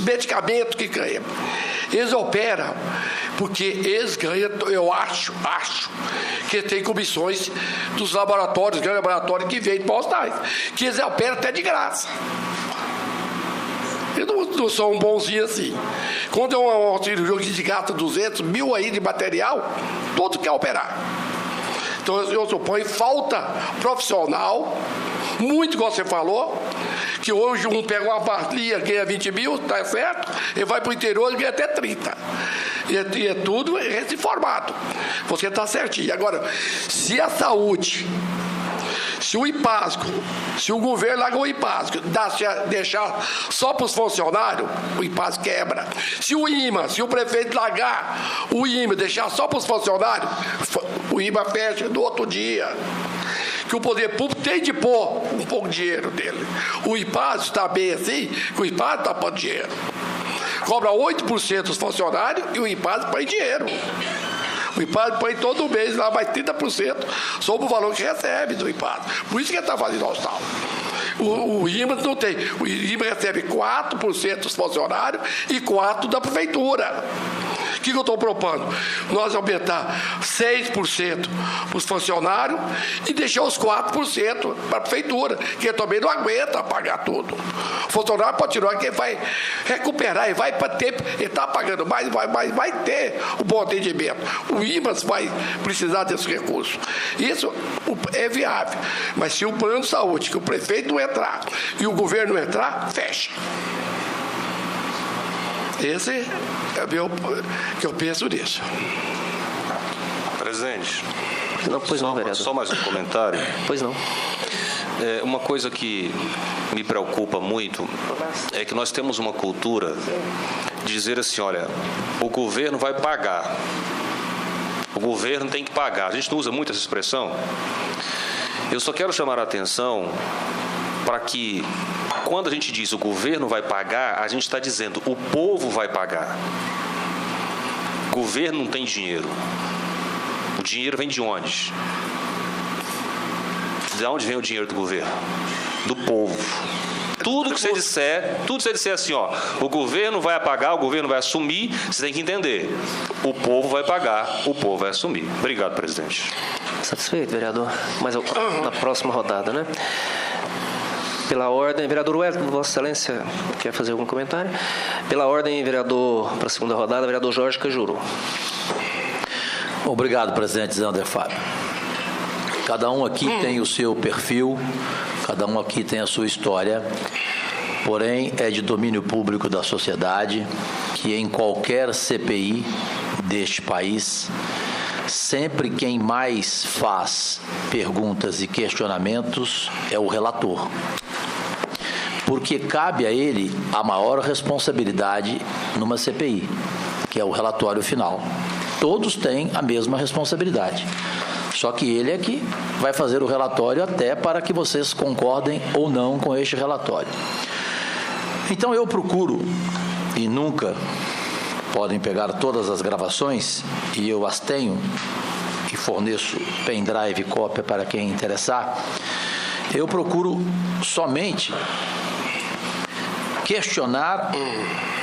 medicamento que ganha. Eles operam porque eles ganham, eu acho que tem comissões dos laboratórios, grandes laboratórios que vêm para os hospitais, que eles operam até de graça. Eles não são bonzinhos assim. Quando é uma cirurgia que gasta 200 mil aí de material, todo quer operar. Então, eu suponho falta profissional, muito igual você falou, que hoje um pega uma partilha, ganha 20 mil, está certo, ele vai para o interior e ganha até 30. E é tudo recém-formado. Você está certinho. Agora, se a saúde, se o IPASCO, se o governo larga o IPASCO, deixar só para os funcionários, o IPASCO quebra. Se o IMA, se o prefeito largar o IMA, deixar só para os funcionários, o IMA fecha no outro dia. Que o poder público tem de pôr um pouco de dinheiro dele. O IPASCO está bem assim, que o IPASCO está pondo dinheiro. Cobra 8% dos funcionários e o IPASCO põe dinheiro. O IPASCO põe todo mês lá mais 30% sobre o valor que recebe do IPASCO. Por isso que ele está fazendo hospital. O IMA não tem. O IMA recebe 4% dos funcionários e 4% da prefeitura. O que eu estou propondo? Nós aumentar 6% para os funcionários e deixar os 4% para a prefeitura, que também não aguenta pagar tudo. O funcionário pode tirar, que vai recuperar, ele vai ter, ele está pagando mais, vai ter o bom atendimento. O IMAS vai precisar desse recurso. Isso é viável. Mas se o plano de saúde, que o prefeito não entrar e o governo não entrar, fecha. Esse é o que eu penso nisso. Presidente. Não, pois não, vereador. Só mais um comentário. Pois não. Uma coisa que me preocupa muito é que nós temos uma cultura de dizer assim, olha, o governo vai pagar. O governo tem que pagar. A gente não usa muito essa expressão. Eu só quero chamar a atenção para que, quando a gente diz o governo vai pagar, a gente está dizendo o povo vai pagar. O governo não tem dinheiro. O dinheiro vem de onde? De onde vem o dinheiro do governo? Do povo. Tudo que você disser assim, ó, o governo vai pagar, o governo vai assumir, você tem que entender. O povo vai pagar, o povo vai assumir. Obrigado, presidente. Satisfeito, vereador? Mas na próxima rodada, né? Pela ordem, vereador Wellington, Vossa Excelência, quer fazer algum comentário? Pela ordem, vereador, para a segunda rodada, vereador Jorge Cajuru. Obrigado, presidente Zé Ander Fábio. Cada um aqui tem o seu perfil, cada um aqui tem a sua história, porém é de domínio público da sociedade que em qualquer CPI deste país, sempre quem mais faz perguntas e questionamentos é o relator. Porque cabe a ele a maior responsabilidade numa CPI, que é o relatório final. Todos têm a mesma responsabilidade. Só que ele é que vai fazer o relatório até para que vocês concordem ou não com este relatório. Então eu procuro, e nunca podem pegar todas as gravações, e eu as tenho, e forneço pendrive e cópia para quem interessar, eu procuro somente questionar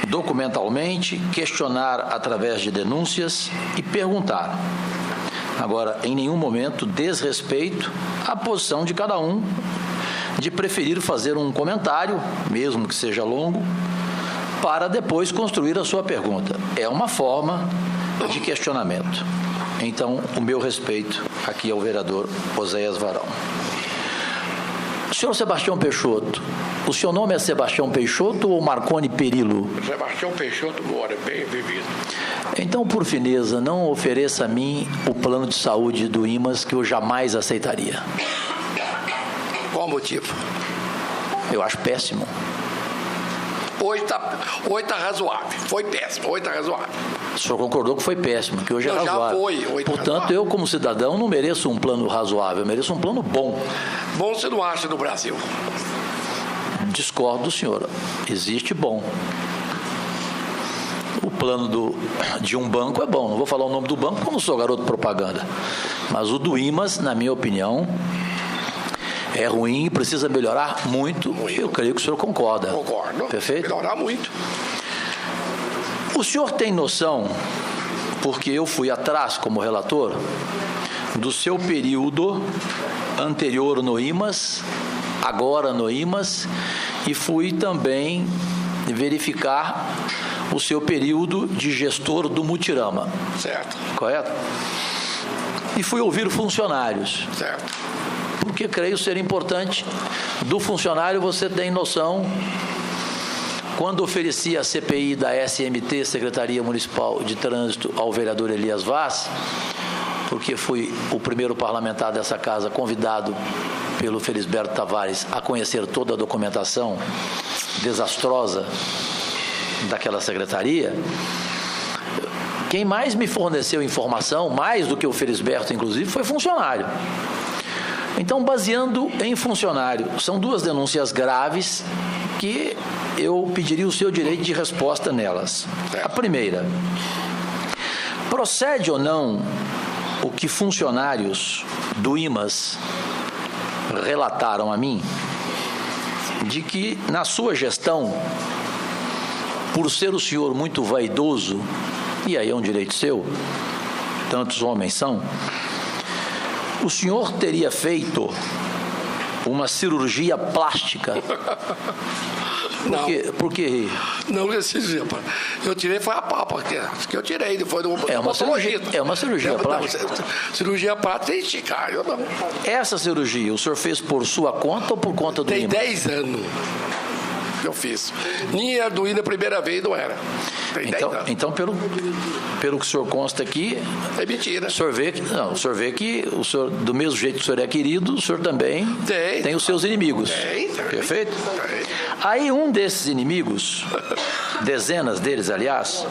documentalmente, questionar através de denúncias e perguntar. Agora, em nenhum momento desrespeito a posição de cada um de preferir fazer um comentário, mesmo que seja longo, para depois construir a sua pergunta. É uma forma de questionamento. Então, o meu respeito aqui ao vereador Oséias Varão. Senhor Sebastião Peixoto, o seu nome é Sebastião Peixoto ou Marconi Perillo? Sebastião Peixoto Moura, bem vivido. Então, por fineza, não ofereça a mim o plano de saúde do IMAS que eu jamais aceitaria. Qual o motivo? Eu acho péssimo. Hoje está razoável. Foi péssimo, hoje está razoável. O senhor concordou que foi péssimo, que hoje é Não, razoável. já foi, hoje tá Portanto, razoável. eu, como cidadão, não mereço um plano razoável, eu mereço um plano bom. Bom você não acha no Brasil. Discordo do senhor. Existe bom. O plano de um banco é bom. Não vou falar o nome do banco porque eu não sou garoto de propaganda. Mas o do IMAS, na minha opinião, é ruim e precisa melhorar muito. Eu creio que o senhor concorda. Concordo. Perfeito? Melhorar muito. O senhor tem noção, porque eu fui atrás como relator, do seu período anterior no IMAS, agora no IMAS, e fui também verificar o seu período de gestor do Mutirama. Certo. Correto? E fui ouvir funcionários. Certo. Porque creio ser importante do funcionário, você tem noção. Quando ofereci a CPI da SMT, Secretaria Municipal de Trânsito, ao vereador Elias Vaz, porque fui o primeiro parlamentar dessa casa convidado pelo Felisberto Tavares a conhecer toda a documentação desastrosa daquela secretaria, quem mais me forneceu informação, mais do que o Felisberto, inclusive, foi funcionário. Então, baseando em funcionário, são duas denúncias graves que eu pediria o seu direito de resposta nelas. A primeira, procede ou não o que funcionários do IMAS relataram a mim, de que na sua gestão, por ser o senhor muito vaidoso, e aí é um direito seu, tantos homens são, o senhor teria feito uma cirurgia plástica? Por que rir? Não, eu tirei foi a papa, que eu tirei, foi do É uma cirurgia plástica. Cirurgia plástica tem esticar, eu não. Essa cirurgia, o senhor fez por sua conta ou por conta do Tem IMAS? 10 anos que eu fiz. Nem era do INA a primeira vez, não era. Tem 10 anos. Então pelo que o senhor consta aqui, é mentira. O senhor vê que o senhor, do mesmo jeito que o senhor é querido, o senhor também tem os seus inimigos. Tem. Perfeito? Tem. Aí um desses inimigos, dezenas deles, aliás,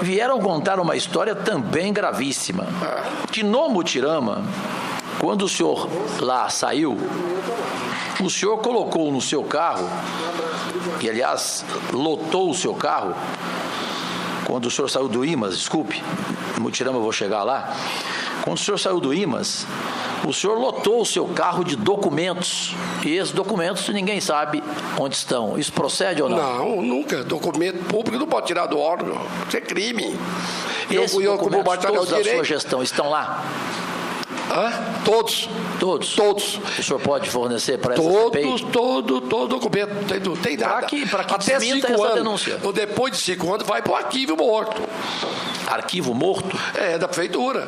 vieram contar uma história também gravíssima, que no Mutirama, quando o senhor lá saiu, o senhor colocou no seu carro, e aliás, lotou o seu carro, quando o senhor saiu do IMAS, desculpe, Mutirama eu vou chegar lá, quando o senhor saiu do IMAS, o senhor lotou o seu carro de documentos, e esses documentos ninguém sabe onde estão. Isso procede ou não? Não, nunca. Documento público não pode tirar do órgão. Isso é crime. Esses documentos todos da sua gestão estão lá? Todos. Todos? Todos. O senhor pode fornecer para essa CPI? Todo documento. Não tem nada. Para que até desminta 5 essa anos. denúncia. Ou depois de 5 anos vai para o arquivo morto. Arquivo morto? É, da prefeitura.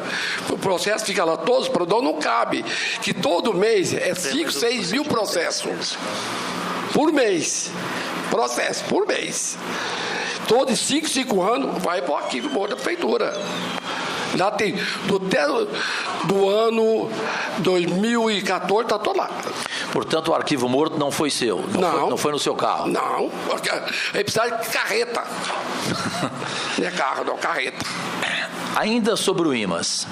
O processo fica lá, todos, não cabe. Que todo mês é 5, 6 mil processos. Por mês. Processo, por mês. Todos 5 anos vai para o arquivo morto da prefeitura. Já tem, do ano 2014, está todo lá. Portanto, o arquivo morto não foi seu? Não foi no seu carro? Não. Aí precisa de carreta. Não é carro, não, carreta. Ainda sobre o IMAS.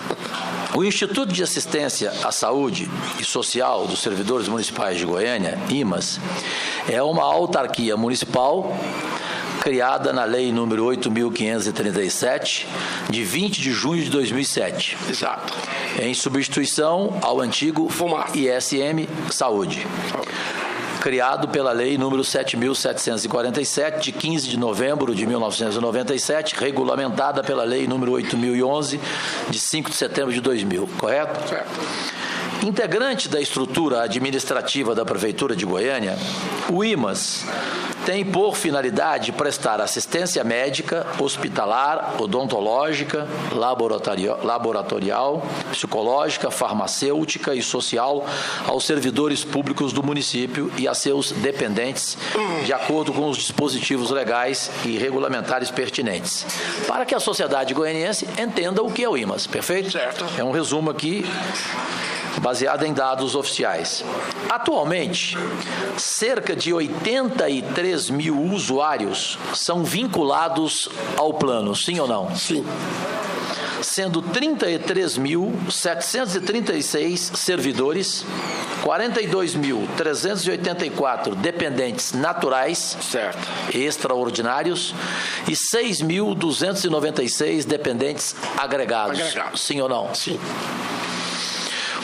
O Instituto de Assistência à Saúde e Social dos Servidores Municipais de Goiânia, IMAS, é uma autarquia municipal criada na Lei número 8.537, de 20 de junho de 2007. Exato. Em substituição ao antigo ISM Saúde, criado pela Lei número 7.747, de 15 de novembro de 1997, regulamentada pela Lei número 8.011, de 5 de setembro de 2000, correto? Certo. Integrante da estrutura administrativa da Prefeitura de Goiânia, o IMAS tem por finalidade prestar assistência médica, hospitalar, odontológica, laboratorial, psicológica, farmacêutica e social aos servidores públicos do município e a seus dependentes, de acordo com os dispositivos legais e regulamentares pertinentes, para que a sociedade goianiense entenda o que é o IMAS, perfeito? Certo. É um resumo aqui baseado em dados oficiais. Atualmente, cerca de 83 mil usuários são vinculados ao plano, sim ou não? Sim. Sendo 33.736 servidores, 42.384 dependentes naturais, certo, extraordinários, e 6.296 dependentes agregados, sim ou não? Sim.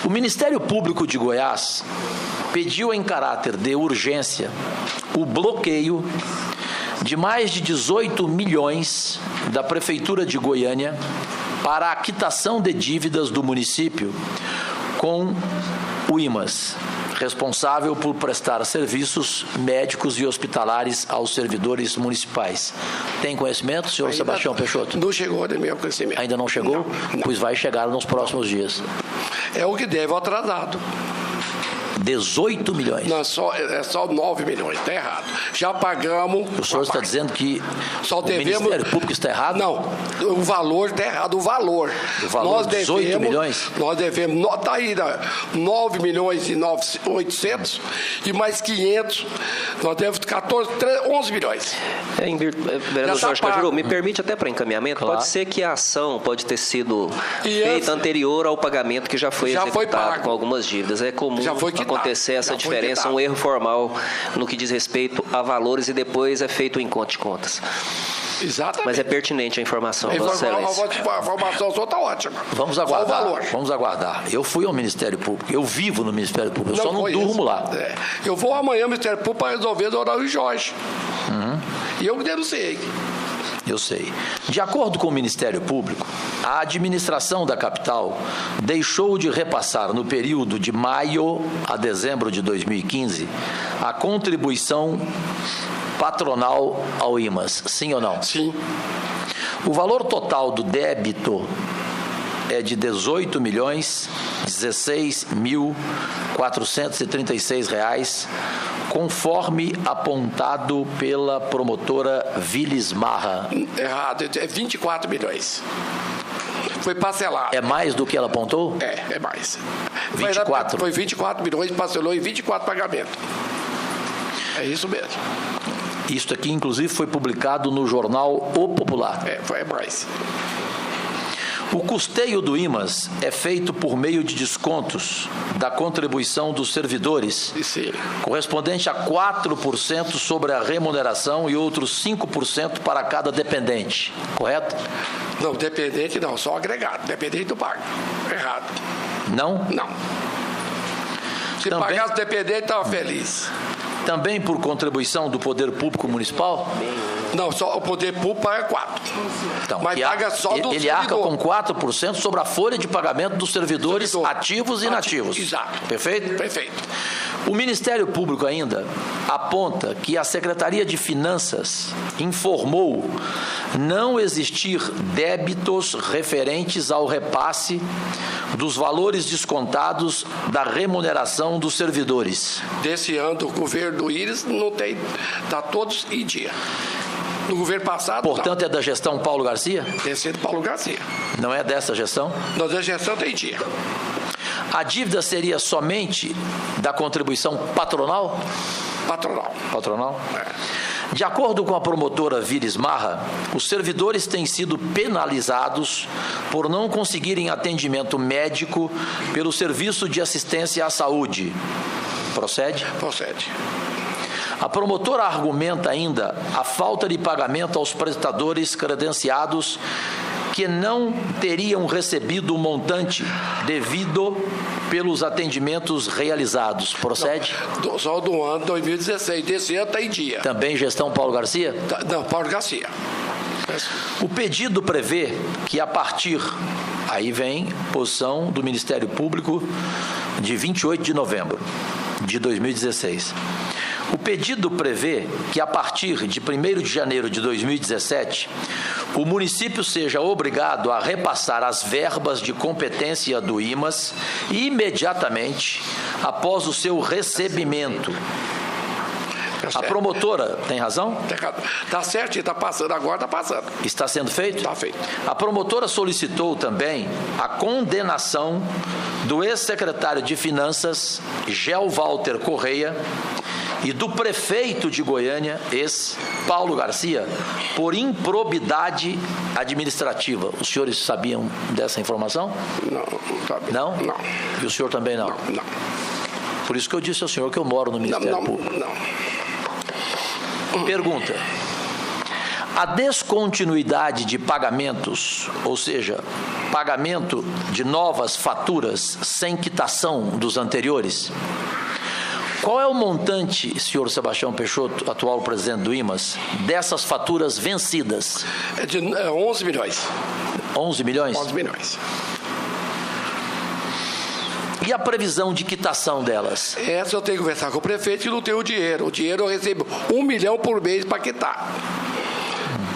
O Ministério Público de Goiás pediu em caráter de urgência o bloqueio de mais de 18 milhões da Prefeitura de Goiânia para a quitação de dívidas do município com o IMAS, responsável por prestar serviços médicos e hospitalares aos servidores municipais. Tem conhecimento, senhor ainda Sebastião Peixoto? Não chegou de meu conhecimento. Ainda não chegou? Não. Pois vai chegar nos próximos dias. É o que deve, atrasado. 18 milhões. Não, é só 9 milhões, está errado. Já pagamos. O senhor está dizendo que só o Ministério Público está errado? Não, o valor está errado, o valor. O valor, nós 18 devemos, milhões? Nós devemos, está aí, 9 milhões e 800 e mais 500, nós devemos 11 milhões. Vereador Jorge Cajuru, me permite até para encaminhamento, claro. Pode ser que a ação pode ter sido feita anterior ao pagamento que já foi executado com algumas dívidas. É comum acontecer essa diferença, um erro formal no que diz respeito a valores e depois é feito o encontro de contas. Exatamente. Mas é pertinente a informação. A informação só está ótima. Vamos aguardar. Eu fui ao Ministério Público, eu vivo no Ministério Público, eu só não durmo lá. É. Eu vou amanhã ao Ministério Público para resolver do Horário Jorge. E eu denunciei. Eu sei. De acordo com o Ministério Público, a administração da capital deixou de repassar no período de maio a dezembro de 2015 a contribuição patronal ao IMAS. Sim ou não? Sim. O valor total do débito é de R$18.016.436, conforme apontado pela promotora Vilis Marra. Errado, é 24 milhões. Foi parcelado. É mais do que ela apontou? É mais. 24? Foi 24 milhões, parcelou em 24 pagamentos. É isso mesmo. Isso aqui, inclusive, foi publicado no jornal O Popular. Foi mais. O custeio do IMAS é feito por meio de descontos da contribuição dos servidores, sim, correspondente a 4% sobre a remuneração e outros 5% para cada dependente, correto? Não, dependente não, só agregado. Dependente do pago. Errado. Não? Não. Se pagasse o dependente, estava feliz. Também por contribuição do Poder Público Municipal? Não, só o poder público paga 4%. Então, mas paga só do ele arca servidor. com 4% sobre a folha de pagamento dos servidores ativos e inativos. Exato. Perfeito? Perfeito. O Ministério Público ainda aponta que a Secretaria de Finanças informou não existir débitos referentes ao repasse dos valores descontados da remuneração dos servidores. Desse ano, o governo do Íris não tem, está todos em dia. No governo passado, Portanto, é da gestão Paulo Garcia? esse é do Paulo Garcia. Não é dessa gestão? Nós a gestão tem dia. A dívida seria somente da contribuição patronal? Patronal. Patronal? De acordo com a promotora Vires Marra, os servidores têm sido penalizados por não conseguirem atendimento médico pelo Serviço de Assistência à Saúde. Procede? Procede. A promotora argumenta ainda a falta de pagamento aos prestadores credenciados que não teriam recebido o montante devido pelos atendimentos realizados. Procede? Não, só do ano 2016. Desse ano está em dia. Também gestão Paulo Garcia? Não, Paulo Garcia. O pedido prevê que a partir, aí vem posição do Ministério Público de 28 de novembro de 2016. O pedido prevê que, a partir de 1º de janeiro de 2017, o município seja obrigado a repassar as verbas de competência do IMAS imediatamente após o seu recebimento. A promotora, tem razão? Está certo, está passando agora, está passando. Está sendo feito? Está feito. A promotora solicitou também a condenação do ex-secretário de Finanças, Gel Walter Correia, e do prefeito de Goiânia, Paulo Garcia, por improbidade administrativa. Os senhores sabiam dessa informação? Não, não sabia. Não? Não. E o senhor também não? Não. Por isso que eu disse ao senhor que eu moro no Ministério Público. Não. Pergunta. A descontinuidade de pagamentos, ou seja, pagamento de novas faturas sem quitação dos anteriores, qual é o montante, senhor Sebastião Peixoto, atual presidente do IMAS, dessas faturas vencidas? É de 11 milhões. 11 milhões? 11 milhões. E a previsão de quitação delas? Essa eu tenho que conversar com o prefeito que não tem o dinheiro. O dinheiro eu recebo 1 milhão por mês para quitar.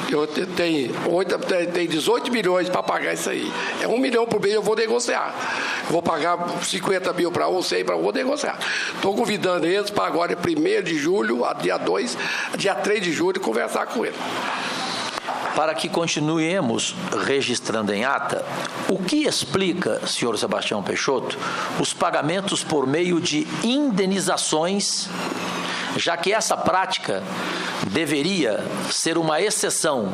Eu tenho 18 milhões para pagar isso aí. É 1 milhão por mês, eu vou negociar. Eu vou pagar 50 mil para um, 100 para um, vou negociar. Estou convidando eles para agora, 1º de julho, a dia 2, dia 3 de julho, conversar com ele. Para que continuemos registrando em ata, o que explica, senhor Sebastião Peixoto, os pagamentos por meio de indenizações, já que essa prática deveria ser uma exceção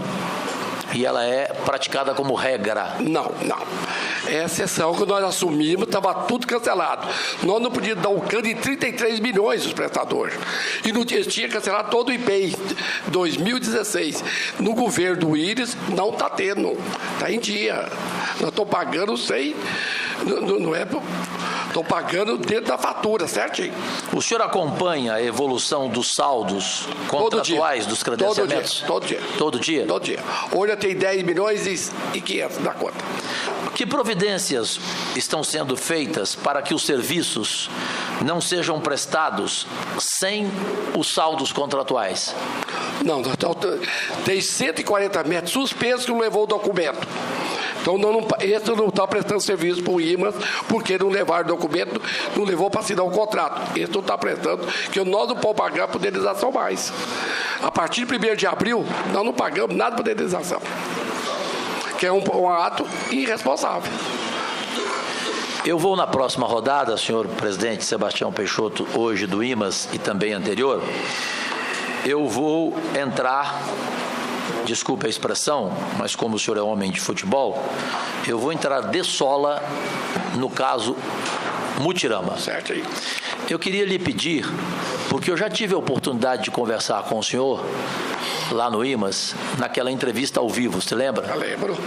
e ela é praticada como regra? Não. É a exceção que nós assumimos, estava tudo cancelado. Nós não podíamos dar um cano de 33 milhões dos prestadores. E não tinha cancelado todo o IPEI 2016. No governo do Íris, não está tendo. Está em dia. Nós estamos pagando sem... Não é... Estou pagando dentro da fatura, certinho. O senhor acompanha a evolução dos saldos contratuais dos credenciamentos? Todo dia. Todo dia? Todo dia. Hoje eu tenho 10 milhões e 500 na conta. Que providências estão sendo feitas para que os serviços não sejam prestados sem os saldos contratuais? Não, tem 140 metros suspensos que não levou o documento. Então, esse não está prestando serviço para o IMAS, porque não levaram o documento, não levou para assinar o contrato. Esse não está prestando, que nós não podemos pagar por indenização mais. A partir de 1º de abril, nós não pagamos nada por indenização, que é um ato irresponsável. Eu vou na próxima rodada, senhor presidente Sebastião Peixoto, hoje do IMAS e também anterior, eu vou entrar... Desculpe a expressão, mas como o senhor é homem de futebol, eu vou entrar de sola no caso Mutirama. Certo aí. Eu queria lhe pedir, porque eu já tive a oportunidade de conversar com o senhor lá no IMAS, naquela entrevista ao vivo, você lembra? Eu lembro.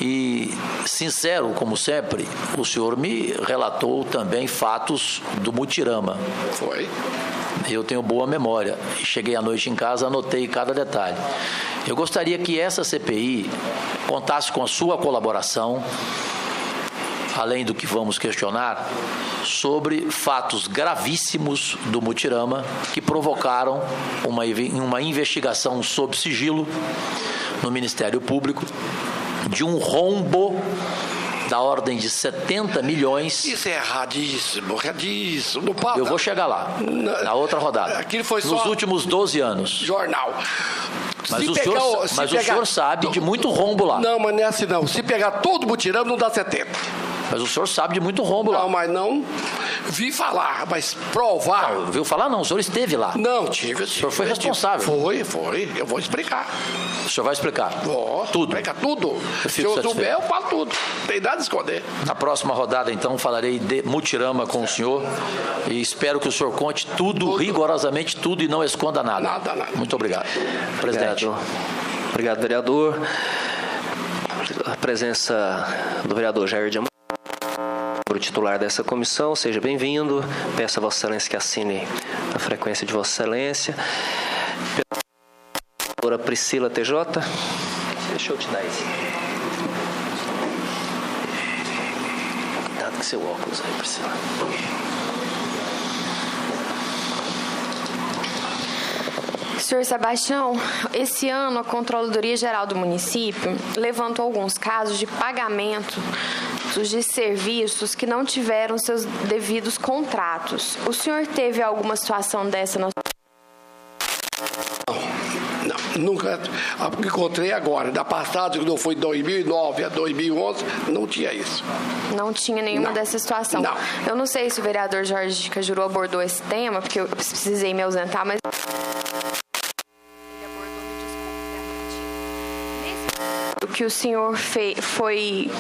E, sincero, como sempre, o senhor me relatou também fatos do Mutirama. Foi. Eu tenho boa memória. Cheguei à noite em casa, anotei cada detalhe. Eu gostaria que essa CPI contasse com a sua colaboração, além do que vamos questionar, sobre fatos gravíssimos do Mutirama que provocaram uma investigação sob sigilo no Ministério Público de um rombo da ordem de 70 milhões. Isso é erradíssimo. Não pode. Eu vou chegar lá, na outra rodada. Aquilo foi nos só últimos 12 anos. Jornal. Mas o senhor sabe de muito rombo lá. Não, mas não é assim não. Se pegar todo o mutirão, não dá 70. Mas o senhor sabe de muito rombo lá. Não, mas não vi falar, mas provar. Não, viu falar não, o senhor esteve lá. Não, tive. O senhor foi responsável. Foi. Eu vou explicar. O senhor vai explicar? Vou. Tudo? Explicar tudo. Se eu souber, eu falo tudo. Não tem nada a esconder. Na próxima rodada, então, falarei de Mutirama com o senhor e espero que o senhor conte tudo, rigorosamente tudo, e não esconda nada. Nada. Muito obrigado. Presidente. Obrigado, vereador. A presença do vereador Jair de Amor, o titular dessa comissão, seja bem-vindo. Peço a Vossa Excelência que assine a frequência de Vossa Excelência. Vereadora Priscila TJ. Deixa eu te dar isso. Cuidado com seu óculos aí, Priscila. Senhor Sebastião, esse ano a Controladoria Geral do município levantou alguns casos de pagamento de serviços que não tiveram seus devidos contratos. O senhor teve alguma situação dessa na Não, nunca. Encontrei agora. Da passada, quando foi de 2009 a 2011, não tinha isso. Não tinha nenhuma dessa situação? Não. Eu não sei se o vereador Jorge Cajuru abordou esse tema, porque eu precisei me ausentar, mas... que o senhor foi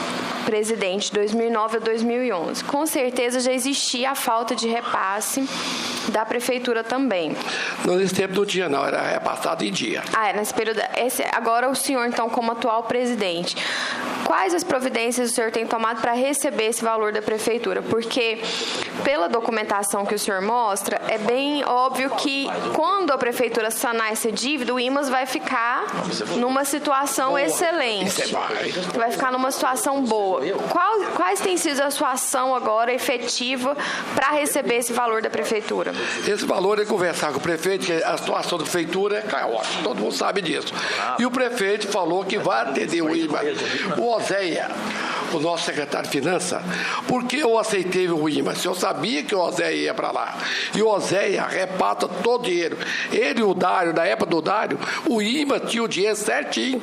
presidente de 2009 a 2011. Com certeza já existia a falta de repasse da prefeitura também. Nesse tempo não tinha, não. Era repassado em dia. Nesse período. Agora o senhor, então, como atual presidente, quais as providências o senhor tem tomado para receber esse valor da prefeitura? Porque, pela documentação que o senhor mostra, é bem óbvio que quando a prefeitura sanar essa dívida, o IMAS vai ficar numa situação excelente. Vai ficar numa situação boa. Quais tem sido a sua ação agora efetiva para receber esse valor da prefeitura? Esse valor é conversar com o prefeito, que a situação da prefeitura é caótica, todo mundo sabe disso. E o prefeito falou que vai atender o IMAS. O Oséia, o nosso secretário de Finanças, por que eu aceitei o IMAS? Eu sabia que o Oséia ia para lá. E o Oséia repassa todo o dinheiro. Ele e o Dário, na época do Dário, o IMAS tinha o dinheiro certinho.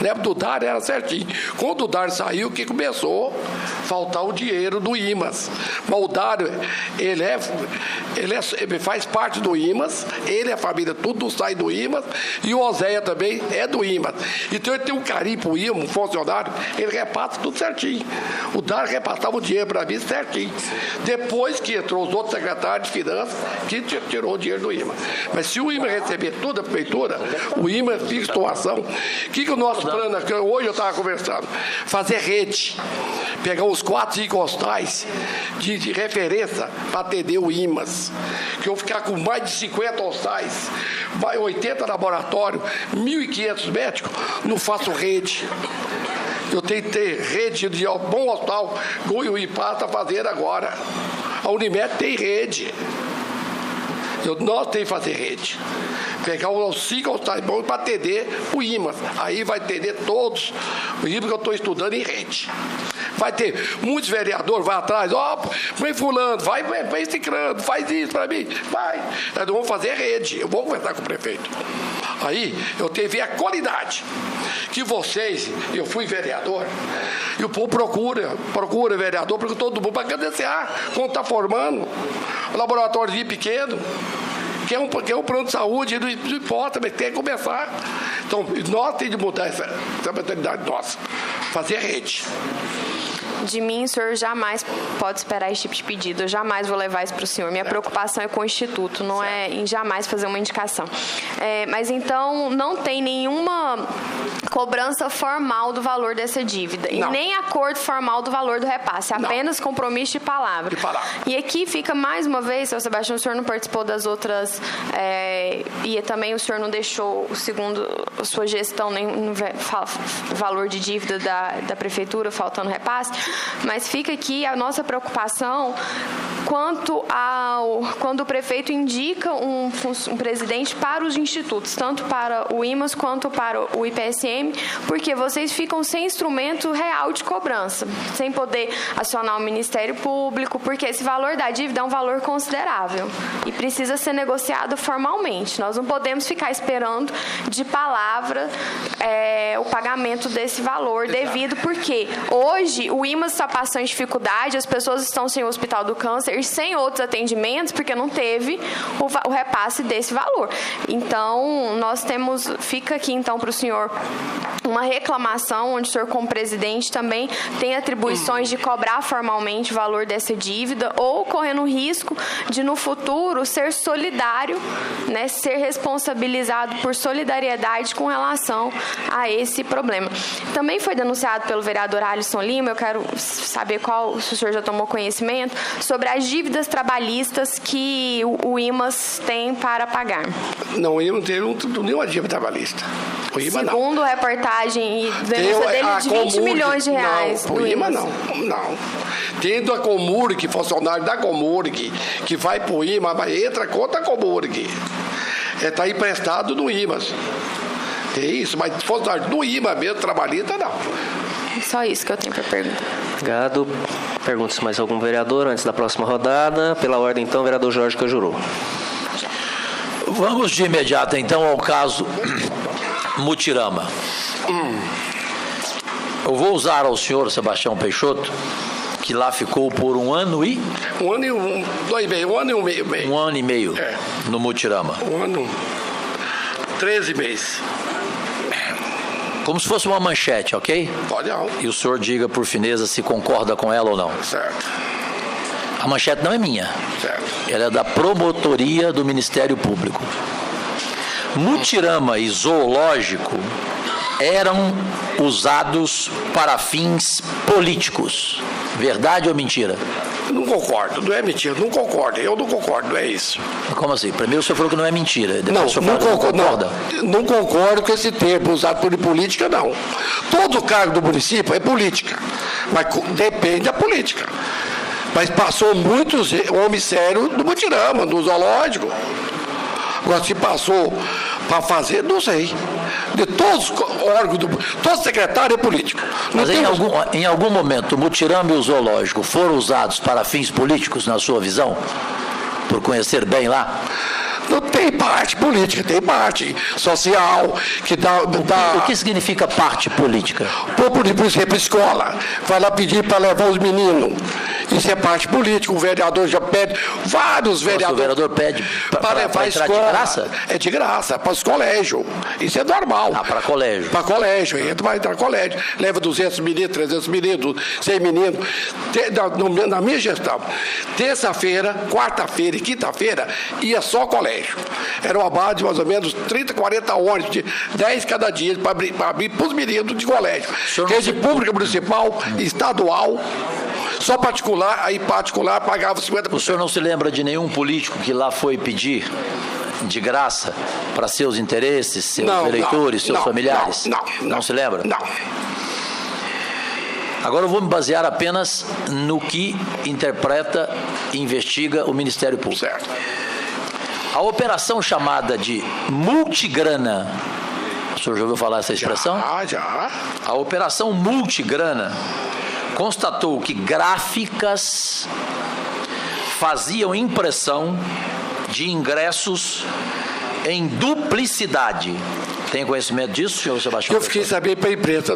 Na época do Dário era certinho. Quando o Dário saiu, que começou a faltar o dinheiro do IMAS. Mas o Dário, ele faz parte do IMAS, ele e a família, tudo sai do IMAS, e o Oséia também é do IMAS. Então ele tem um carinho para o IMAS, um funcionário, ele repassa tudo certinho. O Dário repassava o dinheiro para mim certinho. Depois que entrou os outros secretários de Finanças, que tirou o dinheiro do IMAS. Mas se o IMAS receber toda a prefeitura, o IMAS fica em situação. O que o nosso plano aqui, hoje eu estava conversando, fazer rede, pegar uns 4, 5 hospitais de referência para atender o IMAS. Que eu ficar com mais de 50 hospitais, 80 laboratórios, 1.500 médicos, não faço rede. Eu tenho que ter rede de bom hospital, como o IPA está fazendo agora. A Unimed tem rede. Nós temos que fazer rede. Pegar os 5 hospitais bons para atender o IMAS. Aí vai atender todos. O IMAS que eu estou estudando em rede. Vai ter muitos vereadores, vai atrás, vem fulano, vem ciclano, faz isso para mim, vai. Nós vamos fazer rede, eu vou conversar com o prefeito. Aí eu tenho que ver a qualidade. Que vocês, eu fui vereador, e o povo procura vereador, porque todo mundo para credenciar, quando está formando, um laboratóriozinho pequeno, que é um plano de saúde, não importa, mas tem que começar. Então, nós temos de mudar essa mentalidade nossa. fazer rede. De mim, o senhor jamais pode esperar esse tipo de pedido. Eu jamais vou levar isso para o senhor. Minha preocupação é com o Instituto, não é em jamais fazer uma indicação. Mas então, não tem nenhuma cobrança formal do valor dessa dívida. Não. E nem acordo formal do valor do repasse. Apenas compromisso de palavra. E aqui fica mais uma vez, senhor Sebastião, o senhor não participou das outras... e também o senhor não deixou, segundo a sua gestão, nem valor de dívida da Prefeitura, faltando repasse. Mas fica aqui a nossa preocupação quando o prefeito indica um presidente para os institutos, tanto para o IMAS quanto para o IPSM, porque vocês ficam sem instrumento real de cobrança, sem poder acionar o Ministério Público, porque esse valor da dívida é um valor considerável e precisa ser negociado formalmente. Nós não podemos ficar esperando de palavra o pagamento desse valor devido, porque hoje o IMAS está passando dificuldade, as pessoas estão sem o Hospital do Câncer e sem outros atendimentos, porque não teve o repasse desse valor. Então, fica aqui então para o senhor uma reclamação, onde o senhor, como presidente, também tem atribuições de cobrar formalmente o valor dessa dívida, ou correndo o risco de, no futuro, ser solidário, né, ser responsabilizado por solidariedade com relação a esse problema. Também foi denunciado pelo vereador Alisson Lima, eu quero saber se o senhor já tomou conhecimento, sobre as dívidas trabalhistas que o IMAS tem para pagar. Não, o IMAS não tem nenhuma dívida trabalhista. O IMAS não. Segundo a reportagem e denúncia dele de 20 milhões de reais. Não, o IMAS não. Tendo a Comurg, funcionário da Comurg, que vai para o IMAS, entra contra a Comurg. Está emprestado no IMAS. Tem isso, mas funcionário do IMAS mesmo, trabalhista, não. Só isso que eu tenho para perguntar. Obrigado. Pergunta-se mais algum vereador antes da próxima rodada. Pela ordem, então, vereador Jorge Cajuru. Vamos de imediato, então, ao caso Mutirama. Eu vou usar ao senhor Sebastião Peixoto, que lá ficou por 1 ano e... 1 ano e 2 meses, 1 ano e meio. 1 ano e meio no Mutirama. 1 ano, 13 meses. Como se fosse uma manchete, ok? Pode não. E o senhor diga, por fineza, se concorda com ela ou não. Certo. A manchete não é minha. Certo. Ela é da promotoria do Ministério Público. Mutirama e zoológico eram usados para fins políticos. Verdade ou mentira? Não concordo, não é mentira, não concordo, eu não concordo, não é isso. Como assim? Primeiro o senhor falou que não é mentira, depois Não, o senhor não falou que concordo, não concordo com esse termo usado por política, não. Todo cargo do município é política, mas depende da política. Mas passou muitos homens sérios do Mutirama, do zoológico. Agora, se passou para fazer, não sei. De todos os órgãos, todo secretário é político. Mas em algum momento, o Mutirama e o zoológico foram usados para fins políticos, na sua visão? Por conhecer bem lá? Não tem parte política, tem parte social, que dá... O que significa parte política? Por exemplo, escola, vai lá pedir para levar os meninos. Isso é parte política, o vereador já pede, vários vereadores... O vereador pede para levar a escola? De graça? É de graça, para os colégios. Isso é normal. Ah, para colégio. Para colégio, vai entrar colégio. Leva 200 meninos, 300 meninos, 100 meninos. Na minha gestão, terça-feira, quarta-feira e quinta-feira, ia só colégio. Era uma base de mais ou menos 30, 40 ônibus, de 10 cada dia, para abrir para os meninos de colégio. Rede pública, municipal, estadual, só particular, aí particular pagava 50%. O senhor não se lembra de nenhum político que lá foi pedir de graça para seus interesses, seus eleitores, seus familiares? Não se lembra? Não. Agora eu vou me basear apenas no que interpreta e investiga o Ministério Público. Certo. A operação chamada de multigrana, o senhor já ouviu falar essa expressão? Já. A operação multigrana constatou que gráficas faziam impressão de ingressos em duplicidade. Tem conhecimento disso, senhor Sebastião? Eu fiquei sabendo para a imprensa,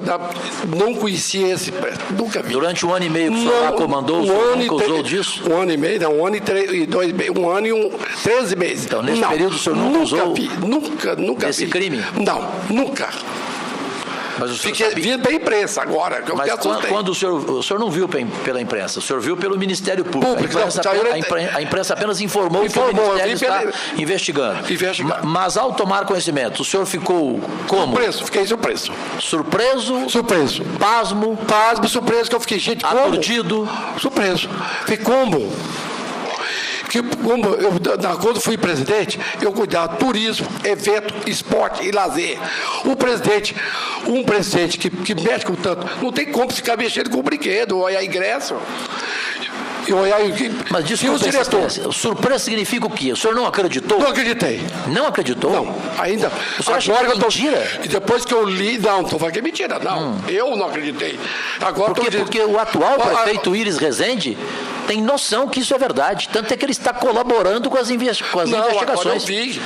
não conhecia esse, nunca vi. Durante 1 ano e meio que o senhor lá comandou, o senhor nunca usou disso? 1 ano e meio, não, 1 ano e 2 meses, 1 ano e 13 meses. Então, nesse período o senhor nunca usou? Nunca vi. Esse crime? Não, nunca. Mas o senhor Fiquei vindo pela imprensa agora, que eu Mas me assustei. quando o senhor não viu pela imprensa, o senhor viu pelo Ministério Público. A imprensa apenas informou que o Ministério está investigando. Mas ao tomar conhecimento, o senhor ficou como? Fiquei surpreso. Surpreso? Surpreso. Pasmo? Pasmo, surpreso, que eu fiquei, gente, como? Aturdido? Surpreso. Fiquei como? Quando fui presidente, eu cuidava turismo, evento, esporte e lazer. Um presidente que mexe com tanto, não tem como ficar mexendo com o brinquedo, olhar ingresso. Mas desculpa, surpresa significa o quê? O senhor não acreditou? Não acreditei. Não acreditou? Não, ainda. O senhor acha que é mentira? E depois que eu li, não estou falando que é mentira, não. Eu não acreditei. Agora porque o atual prefeito Íris Rezende tem noção que isso é verdade. Tanto é que ele está colaborando com as investigações.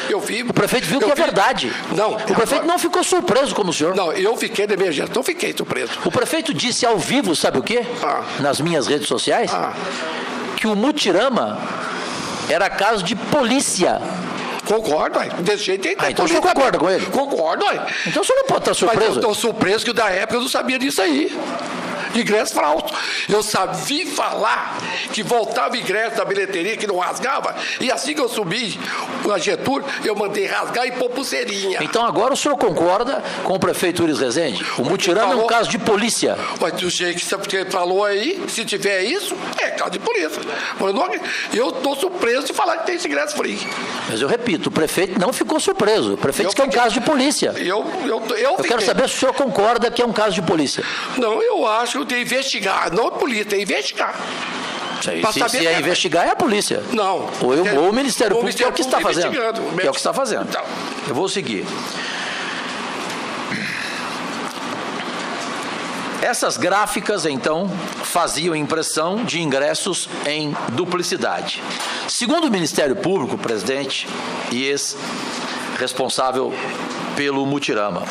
Eu vi. O prefeito viu que é verdade. Não. O prefeito não ficou surpreso como o senhor. Não, eu fiquei na emergência, não fiquei surpreso. O prefeito disse ao vivo, sabe o quê? Nas minhas redes sociais, que o Mutirama era caso de polícia. Concordo, desse jeito aí. Então o senhor concorda com ele? Concordo, Então o senhor não pode estar surpreso. Mas eu estou surpreso que da época eu não sabia disso aí. Ingresso falso. Eu sabia falar que voltava ingresso da bilheteria que não rasgava, e assim que eu subi na Getúlio, eu mandei rasgar e pôr pulseirinha. Então agora o senhor concorda com o prefeito Íris Rezende? O Mutirama é um caso de polícia. Mas do jeito que você falou aí, se tiver isso, é caso de polícia. Eu estou surpreso de falar que tem esse ingresso free. Mas eu repito, o prefeito não ficou surpreso. O prefeito disse que é um caso de polícia. Eu quero saber se o senhor concorda que é um caso de polícia. Não, eu acho que tem que investigar. Não é polícia, tem que investigar. Se é investigar, é a polícia. Não. Ou o Ministério Público, que é o que está fazendo. Que é o que está fazendo. Então. Eu vou seguir. Essas gráficas, então, faziam impressão de ingressos em duplicidade. Segundo o Ministério Público, presidente e ex-responsável pelo Mutirama,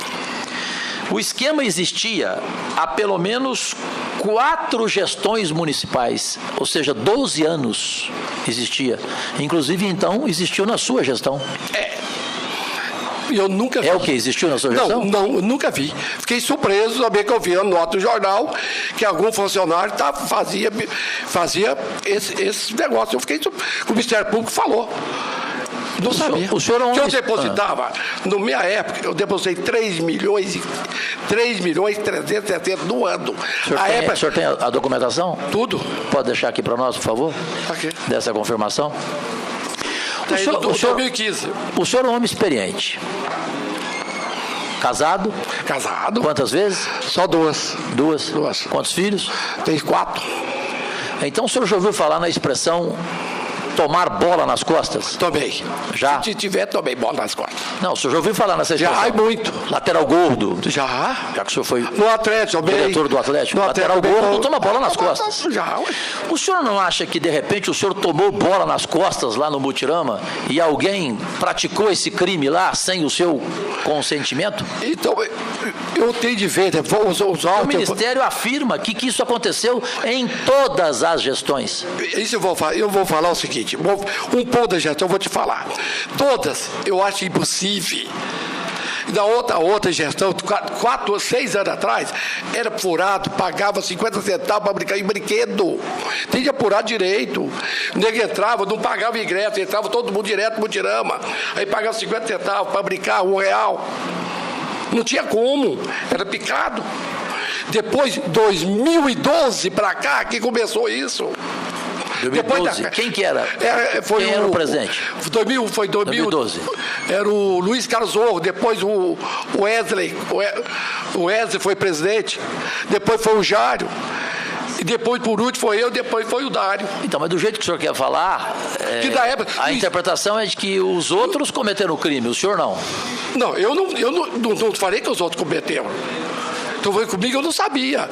o esquema existia há pelo menos 4 gestões municipais, ou seja, 12 anos existia. Inclusive, então, existiu na sua gestão. Eu nunca vi. É o que existiu na sua gestão? Não, eu nunca vi. Fiquei surpreso saber que eu vi a nota no jornal que algum funcionário fazia esse negócio. Eu fiquei surpreso. O Ministério Público falou. Não sabia. O senhor que eu depositava, na minha época, eu depositei 3 milhões 3.370.000 no ano. O senhor tem a documentação? Tudo. Pode deixar aqui para nós, por favor? Okay. Dessa confirmação? O senhor, 2015. O senhor é um homem experiente. Casado? Casado. Quantas vezes? Só 2. 2? 2. Quantos filhos? Tenho 4. Então o senhor já ouviu falar na expressão tomar bola nas costas? Tomei. Já? Se tiver, tomei bola nas costas. Não, o senhor já ouviu falar nessa expressão? Já, muito. Lateral gordo? Já. Já que o senhor foi no Atlético, diretor do Atlético? Lateral gordo toma bola nas costas. Já, ué. O senhor não acha que, de repente, o senhor tomou bola nas costas lá no Mutirama e alguém praticou esse crime lá sem o seu consentimento? Então, eu tenho de ver, o Ministério afirma que isso aconteceu em todas as gestões. Isso eu vou falar o seguinte, um ponto da gestão eu vou te falar. Todas, eu acho impossível. Da outra gestão, 4 ou 6 anos atrás, era apurado, pagava 50 centavos para brincar em brinquedo. Tem de apurar direito. O nego entrava, não pagava ingresso, entrava todo mundo direto no Mutirama. Aí pagava 50 centavos para brincar, R$1. Não tinha como, era picado. Depois, 2012 para cá, que começou isso. 2012. Quem que era? Quem era o presidente? Foi 2012. Era o Luiz Carlos Orro, depois o Wesley. O Wesley foi presidente, depois foi o Jário. E depois, por último, foi eu, depois foi o Dário. Então, mas do jeito que o senhor quer falar, que da época, a interpretação é de que os outros cometeram o crime, o senhor não. Não, eu não falei que os outros cometeram. Então, comigo eu não sabia.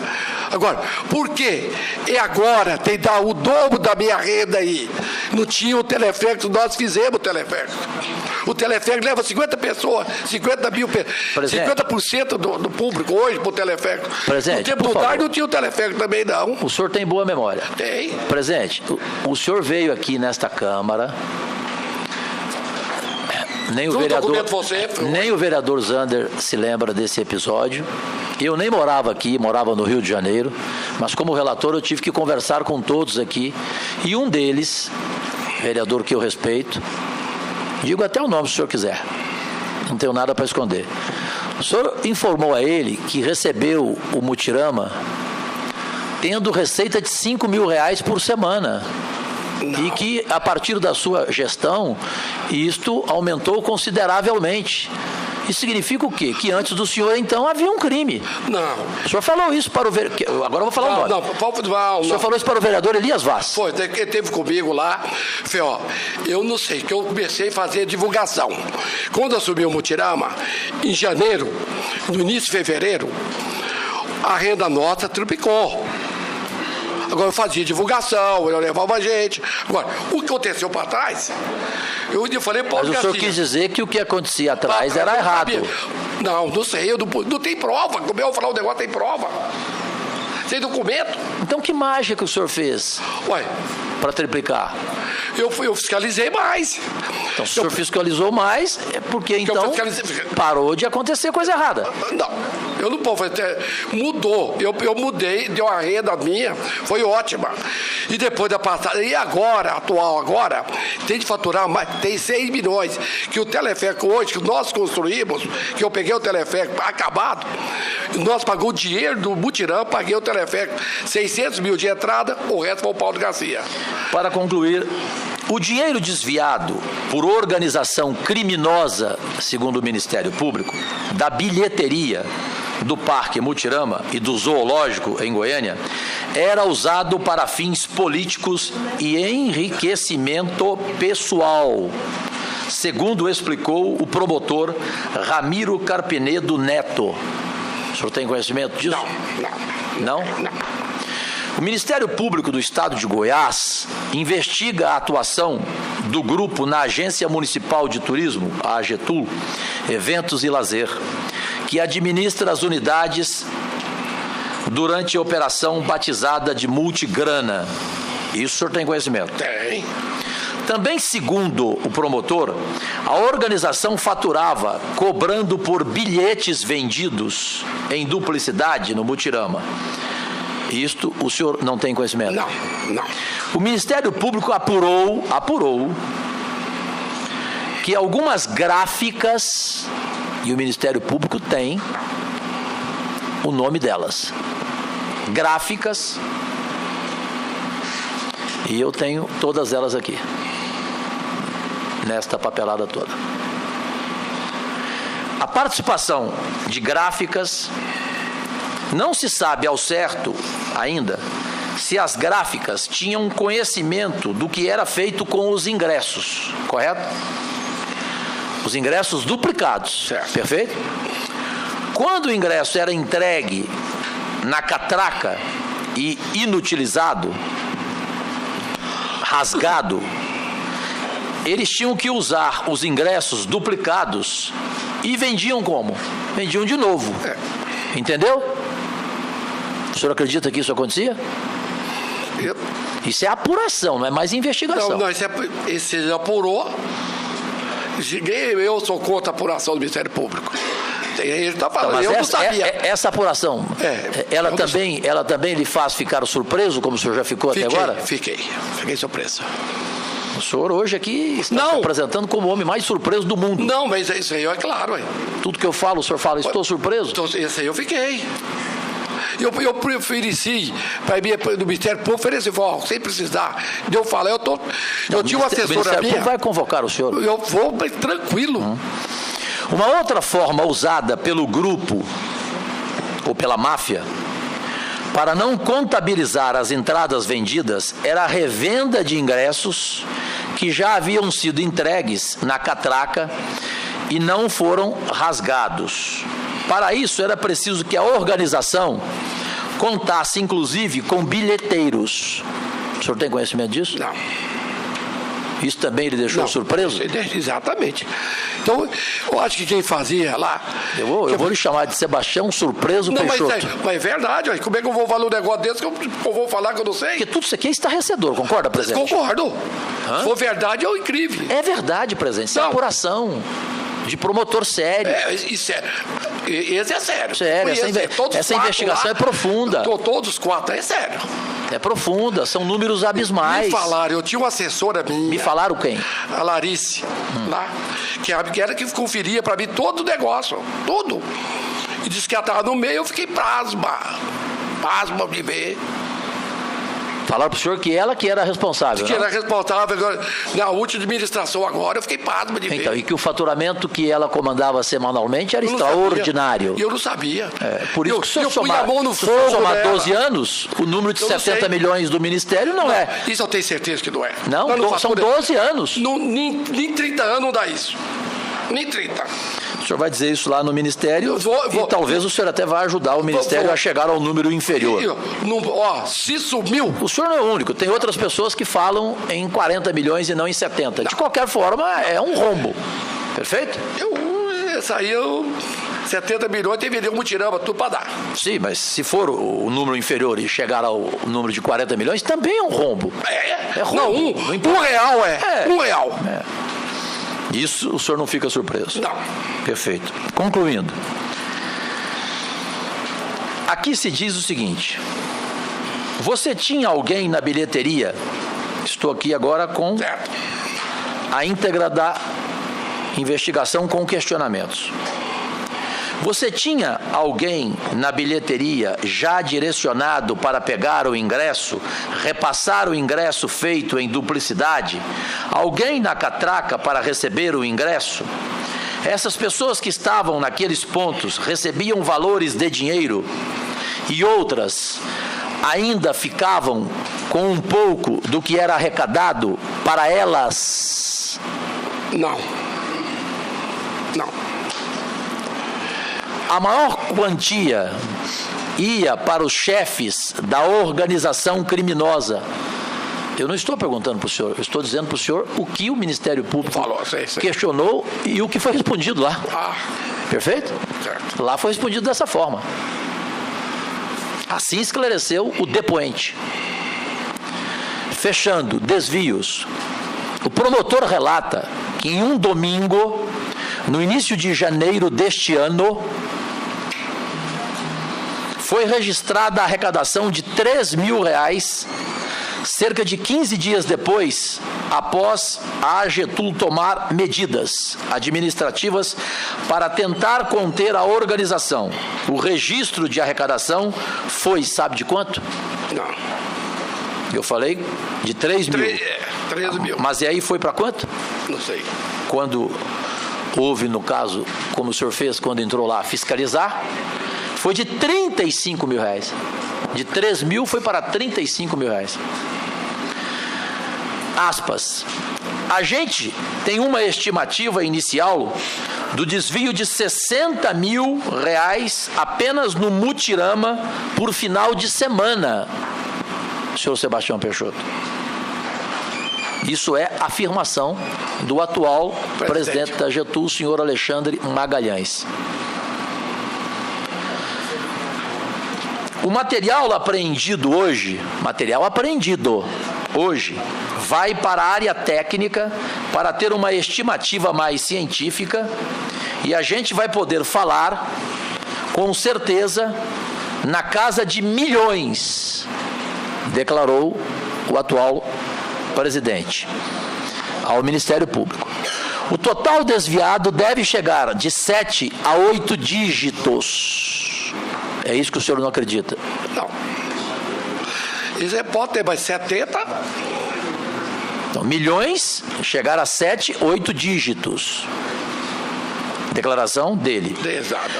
Agora, por quê? E agora tem que dar o dobro da minha renda aí. Não tinha o teleférico, nós fizemos o teleférico. O teleférico leva 50 pessoas, 50 mil pessoas, 50% do público hoje para o teleférico. Presidente, no tempo do Dário não tinha o teleférico também, não. O senhor tem boa memória. Tem. Presidente, o senhor veio aqui nesta Câmara Nem o vereador Zander se lembra desse episódio. Eu nem morava aqui, morava no Rio de Janeiro, mas como relator eu tive que conversar com todos aqui, e um deles, vereador que eu respeito, digo até o nome se o senhor quiser, não tenho nada para esconder. O senhor informou a ele que recebeu o Mutirama tendo receita de R$5 mil por semana. Não. E que, a partir da sua gestão, isto aumentou consideravelmente. Isso significa o quê? Que antes do senhor, então, havia um crime. Não. O senhor falou isso para o vereador... Agora eu vou falar o nome. Não. O senhor falou isso para o vereador Elias Vaz. Foi, ele esteve comigo lá. Falei, ó, eu não sei, que eu comecei a fazer divulgação. Quando eu assumi o Mutirama, em janeiro, no início de fevereiro, a renda nossa triplicou. Agora eu fazia divulgação, eu levava gente. Agora, o que aconteceu para trás, eu falei, pô, mas o senhor quis dizer que o que acontecia atrás era errado. Não sei, não tem prova. Como eu vou falar o negócio, tem prova. Sem documento. Então que mágica o senhor fez? Ué, para triplicar? Eu fiscalizei mais. Então, se o senhor fiscalizou mais, é porque então parou de acontecer coisa errada. Não, eu não posso. Mudou. Eu mudei, deu a renda minha, foi ótima. E depois da passada, e agora, atual agora, tem de faturar mais, tem 6 milhões. Que o teleférico hoje, que nós construímos, que eu peguei o teleférico acabado, nós pagamos o dinheiro do Mutirama, paguei o teleférico 600 mil de entrada, o resto foi o Paulo Garcia. Para concluir, o dinheiro desviado por organização criminosa, segundo o Ministério Público, da bilheteria do Parque Mutirama e do Zoológico em Goiânia, era usado para fins políticos e enriquecimento pessoal, segundo explicou o promotor Ramiro Carpenedo Neto. O senhor tem conhecimento disso? Não? O Ministério Público do Estado de Goiás investiga a atuação do grupo na Agência Municipal de Turismo, a AGETUL, Eventos e Lazer, que administra as unidades durante a operação batizada de Multigrana. Isso o senhor tem conhecimento? Tem. Também, segundo o promotor, a organização faturava cobrando por bilhetes vendidos em duplicidade no Mutirama. Isto o senhor não tem conhecimento? Não. O Ministério Público apurou que algumas gráficas, e o Ministério Público tem o nome delas, gráficas, e eu tenho todas elas aqui, nesta papelada toda. A participação de gráficas, não se sabe ao certo ainda se as gráficas tinham conhecimento do que era feito com os ingressos, correto? Os ingressos duplicados, certo. Perfeito? Quando o ingresso era entregue na catraca e inutilizado, rasgado, eles tinham que usar os ingressos duplicados e vendiam como? Vendiam de novo. Entendeu? O senhor acredita que isso acontecia? Isso é apuração, não é mais investigação. Não, esse apurou. Eu sou contra a apuração do Ministério Público. Ele está falando, mas eu não sabia. Essa apuração, ela também lhe faz ficar surpreso, como o senhor já ficou até agora? Fiquei surpreso. O senhor hoje aqui está se apresentando como o homem mais surpreso do mundo. Não, mas isso aí é claro. Tudo que eu falo, o senhor fala, estou surpreso? Então, esse aí eu fiquei. Eu ofereci para mim, do Ministério Público, ofereci, sem precisar. Eu falo, eu tinha uma assessora minha. O Ministério Público vai convocar o senhor? Eu vou, mas tranquilo. Uma outra forma usada pelo grupo, ou pela máfia, para não contabilizar as entradas vendidas, era a revenda de ingressos que já haviam sido entregues na catraca e não foram rasgados. Para isso, era preciso que a organização contasse, inclusive, com bilheteiros. O senhor tem conhecimento disso? Não. Isso também ele deixou surpreso? Exatamente. Então, eu acho que quem fazia lá... Eu vou lhe chamar de Sebastião Surpreso Peixoto. Mas é verdade, como é que eu vou falar um negócio desse que eu vou falar que eu não sei? Porque tudo isso aqui é estarrecedor, concorda, presidente? Concordo. Se for verdade, é incrível. É verdade, presidente. Isso é apuração de promotor sério. Isso é... Esse é sério. Sério, essa investigação é profunda. Todos os 4, é sério. É profunda, são números abismais. Me falaram, eu tinha uma assessora minha. Me falaram quem? A Larice, lá, que era que conferia para mim todo o negócio, tudo. E disse que ela estava no meio, eu fiquei pasma de ver. Falaram para o senhor que ela que era responsável, que era responsável na última administração agora, eu fiquei pasma de ver. Então, e que o faturamento que ela comandava semanalmente era extraordinário. Eu não sabia. Por isso que se eu somar 12 anos, o número de 70 milhões do Ministério não é. Isso eu tenho certeza que não é. Não, são 12 anos. Nem 30 anos não dá isso. Nem 30. O senhor vai dizer isso lá no Ministério e talvez o senhor até vá ajudar o Ministério a chegar ao número inferior. Se sumiu... O senhor não é o único. Tem outras pessoas que falam em 40 milhões e não em 70. De qualquer forma, é um rombo. Perfeito? Essa aí 70 milhões tem que vender um mutirão, tudo para dar. Sim, mas se for o número inferior e chegar ao número de 40 milhões, também é um rombo. É rombo. Não, um real é. Um real. Isso o senhor não fica surpreso? Não. Perfeito. Concluindo. Aqui se diz o seguinte. Você tinha alguém na bilheteria? Estou aqui agora com a íntegra da investigação com questionamentos. Você tinha alguém na bilheteria já direcionado para pegar o ingresso, repassar o ingresso feito em duplicidade? Alguém na catraca para receber o ingresso? Essas pessoas que estavam naqueles pontos recebiam valores de dinheiro e outras ainda ficavam com um pouco do que era arrecadado para elas? Não. A maior quantia ia para os chefes da organização criminosa. Eu não estou perguntando para o senhor, eu estou dizendo para o senhor o que o Ministério Público questionou e o que foi respondido lá. Perfeito? Certo. Lá foi respondido dessa forma. Assim esclareceu o depoente. Fechando, desvios. O promotor relata que em um domingo, no início de janeiro deste ano, foi registrada a arrecadação de R$3.000, cerca de 15 dias depois, após a AGETUL tomar medidas administrativas para tentar conter a organização. O registro de arrecadação foi, sabe de quanto? Não. Eu falei de 3 mil. 13 mil. Mas e aí foi para quanto? Não sei. Quando houve, no caso, como o senhor fez quando entrou lá fiscalizar, foi de R$35 mil. De 3 mil foi para R$35 mil. Aspas. A gente tem uma estimativa inicial do desvio de R$60 mil apenas no Mutirama por final de semana, senhor Sebastião Peixoto. Isso é afirmação do atual presidente da AGETUL, senhor Alexandre Magalhães. O material apreendido hoje, vai para a área técnica para ter uma estimativa mais científica e a gente vai poder falar com certeza na casa de milhões, declarou o atual presidente ao Ministério Público. O total desviado deve chegar de 7 a 8 dígitos. É isso que o senhor não acredita? Não. Isso pode ter mais 70. Então, milhões, chegar a 7, 8 dígitos. Declaração dele. Exato.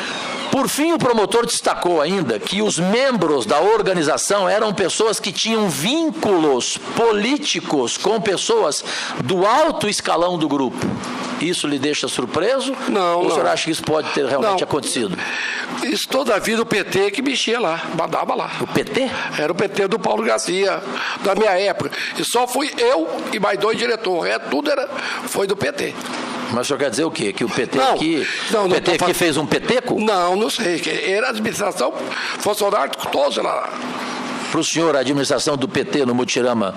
Por fim, o promotor destacou ainda que os membros da organização eram pessoas que tinham vínculos políticos com pessoas do alto escalão do grupo. Isso lhe deixa surpreso? Não, ou o senhor não. acha que isso pode ter realmente Não. acontecido? Isso toda a vida o PT que mexia lá, mandava lá. O PT? Era o PT do Paulo Garcia, da minha época. E só fui eu e mais 2 diretores. Tudo foi do PT. Mas o senhor quer dizer o quê? Que o PT Não, aqui, não, o PT não tô aqui fez um peteco? Não sei. Era a administração, funcionário todos lá. Para o senhor, a administração do PT no Mutirama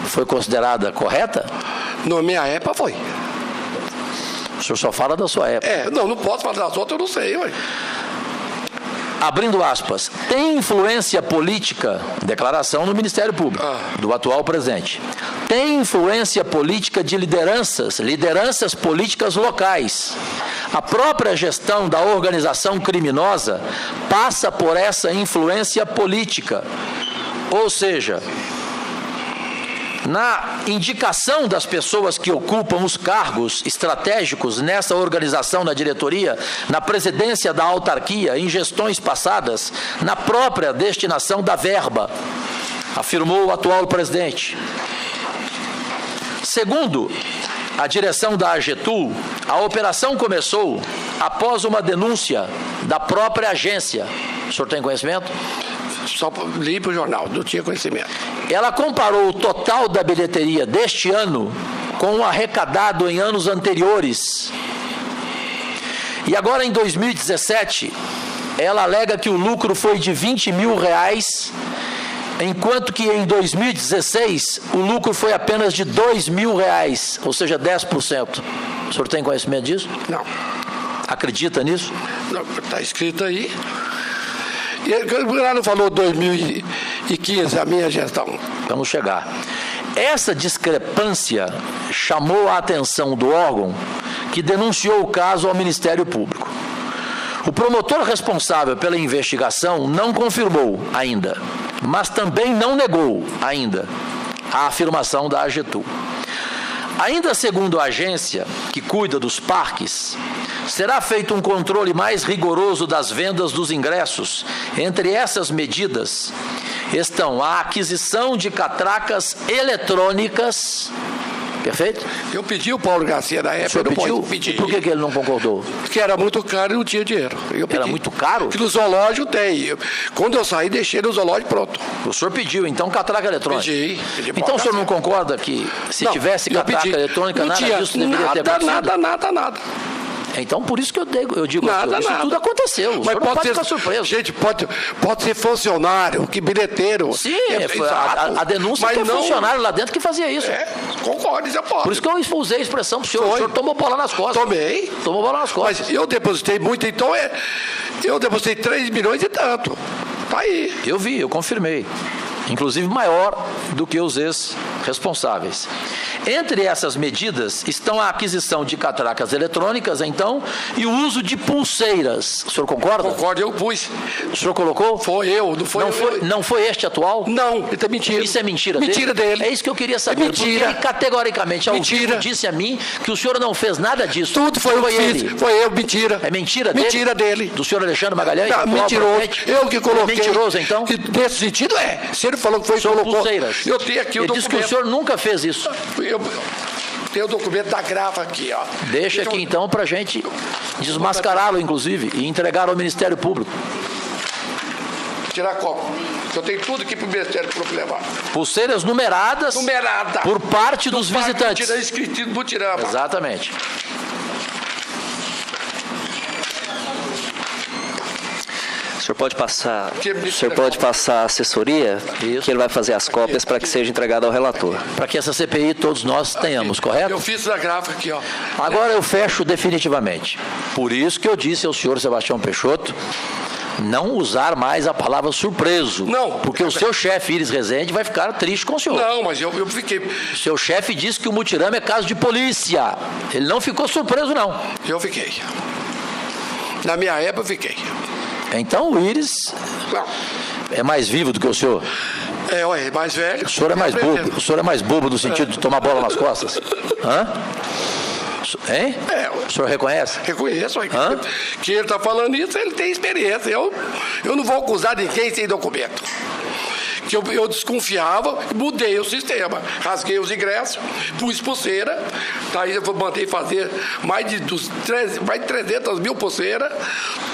foi considerada correta? Na minha época foi. O senhor só fala da sua época. Não posso falar das outras, eu não sei. Ué. Abrindo aspas, tem influência política, declaração no Ministério Público, do atual presidente, tem influência política de lideranças políticas locais. A própria gestão da organização criminosa passa por essa influência política. Ou seja, na indicação das pessoas que ocupam os cargos estratégicos nessa organização, na diretoria, na presidência da autarquia, em gestões passadas, na própria destinação da verba, afirmou o atual presidente. Segundo a direção da AGETUL, a operação começou após uma denúncia da própria agência. O senhor tem conhecimento? Só li para o jornal, não tinha conhecimento. Ela comparou o total da bilheteria deste ano com o arrecadado em anos anteriores. E agora, em 2017, ela alega que o lucro foi de R$20 mil, enquanto que em 2016 o lucro foi apenas de R$2 mil, ou seja, 10%. O senhor tem conhecimento disso? Não. Acredita nisso? Não, está escrito aí. E ele não falou 2015, a minha gestão. Vamos chegar. Essa discrepância chamou a atenção do órgão, que denunciou o caso ao Ministério Público. O promotor responsável pela investigação não confirmou ainda, mas também não negou ainda a afirmação da AGETUL. Ainda segundo a agência, que cuida dos parques, será feito um controle mais rigoroso das vendas dos ingressos. Entre essas medidas estão a aquisição de catracas eletrônicas. Perfeito? Eu pedi o Paulo Garcia na época. O senhor pediu? Por que ele não concordou? Porque era muito caro e não tinha dinheiro. Era muito caro? Que no zoológico tem. Quando eu saí, deixei no zoológico pronto. O senhor pediu, então, catraca eletrônica? Pedi então o senhor não concorda que se tivesse catraca eletrônica, nada disso deveria ter acontecido? Nada. Então, por isso que eu digo nada. Isso tudo aconteceu. Mas pode ficar surpreso. Gente, pode ser funcionário, que bilheteiro. Sim, a denúncia mas que é não, funcionário lá dentro que fazia isso. Concordo, isso pode. Por isso que eu usei a expressão para o senhor. O senhor tomou bola nas costas. Tomei. Tomou bola nas costas. Mas eu depositei muito, então eu depositei 3 milhões e tanto. Tá aí. Eu vi, eu confirmei. Inclusive maior do que os ex-responsáveis. Entre essas medidas estão a aquisição de catracas eletrônicas, então, e o uso de pulseiras. O senhor concorda? Concordo, eu pus. O senhor colocou? Foi eu, não foi eu. Não foi este atual? Não, isso é mentira. Isso é mentira dele? Mentira dele. É isso que eu queria saber. É mentira. Porque ele categoricamente, ao vivo, disse a mim que o senhor não fez nada disso. Tudo foi eu que ele. fiz. Foi eu, mentira. É mentira dele? Mentira dele. Do senhor Alexandre Magalhães? Não, mentiroso. Eu que coloquei. Mentiroso, então? Nesse sentido, Se ele falou que foi, colocou. Pulseiras. Eu tenho aqui o documento. Ele disse que o senhor nunca fez isso. Tem o documento da grafa aqui, ó. Deixa aqui então para a gente desmascará-lo, inclusive, e entregar ao Ministério Público. Tirar copo. Eu tenho tudo aqui para o Ministério Público levar. Pulseiras numeradas. Por parte dos visitantes. Escrito no Mutirama. Exatamente. O senhor pode passar a assessoria, Isso. que ele vai fazer as cópias para que seja entregado ao relator. Para que essa CPI todos nós tenhamos, correto? Eu fiz a gráfica aqui, ó. Agora eu fecho definitivamente. Por isso que eu disse ao senhor Sebastião Peixoto não usar mais a palavra surpreso. Não. Porque o seu chefe, Iris Rezende, vai ficar triste com o senhor. Não, mas eu fiquei. O seu chefe disse que o Mutirama é caso de polícia. Ele não ficou surpreso, não. Eu fiquei. Na minha época, eu fiquei. Então o Iris é mais vivo do que o senhor? É mais velho. O senhor é mais bobo. O senhor é mais bobo no sentido de tomar bola nas costas? Hã? O Hein? O senhor reconhece? Reconheço. Que ele está falando isso, ele tem experiência. Eu não vou acusar ninguém sem documento. Que eu desconfiava, mudei o sistema. Rasguei os ingressos, pus pulseira. Daí eu mandei fazer mais de 300 mil pulseiras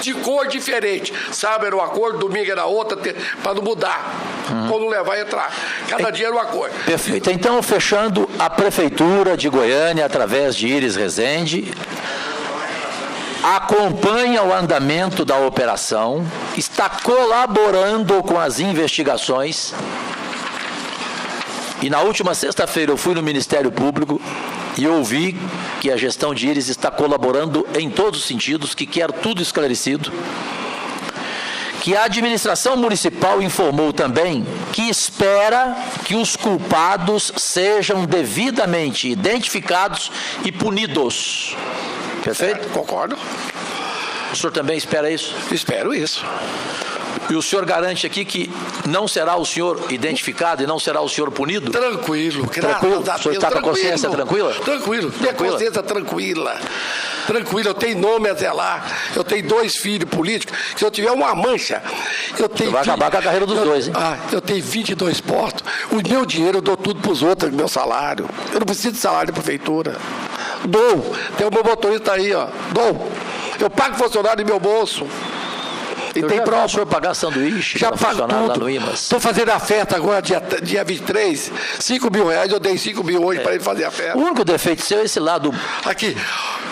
de cor diferente. Sábado era uma cor, domingo era outra, para não mudar. Para não levar e entrar. Cada dia era uma cor. Perfeito. Então, fechando, a Prefeitura de Goiânia, através de Iris Rezende, acompanha o andamento da operação, está colaborando com as investigações. E na última sexta-feira eu fui no Ministério Público e ouvi que a gestão de Iris está colaborando em todos os sentidos, que quer tudo esclarecido. Que a administração municipal informou também que espera que os culpados sejam devidamente identificados e punidos. Perfeito? Concordo. O senhor também espera isso? Espero isso. E o senhor garante aqui que não será o senhor identificado e não será o senhor punido? Tranquilo, graças tranquilo? a Deus. O senhor está com a consciência tranquila? Tranquilo, minha consciência tranquila. Tranquilo, eu tenho nome a zelar, eu tenho 2 filhos políticos. Se eu tiver uma mancha, eu tenho. Vai acabar com a carreira dos dois, hein? Eu tenho 22 postos. O meu dinheiro eu dou tudo para os outros, meu salário. Eu não preciso de salário da prefeitura. Dou. Tem o meu motorista aí, ó. Dou. Eu pago funcionário do meu bolso. E eu tem prova. O senhor pagar sanduíche já para funcionário tudo. Lá no IMAS? Estou fazendo a festa agora, dia 23, R$5.000, eu dei 5 mil hoje para ele fazer a festa. O único defeito seu é esse lado aqui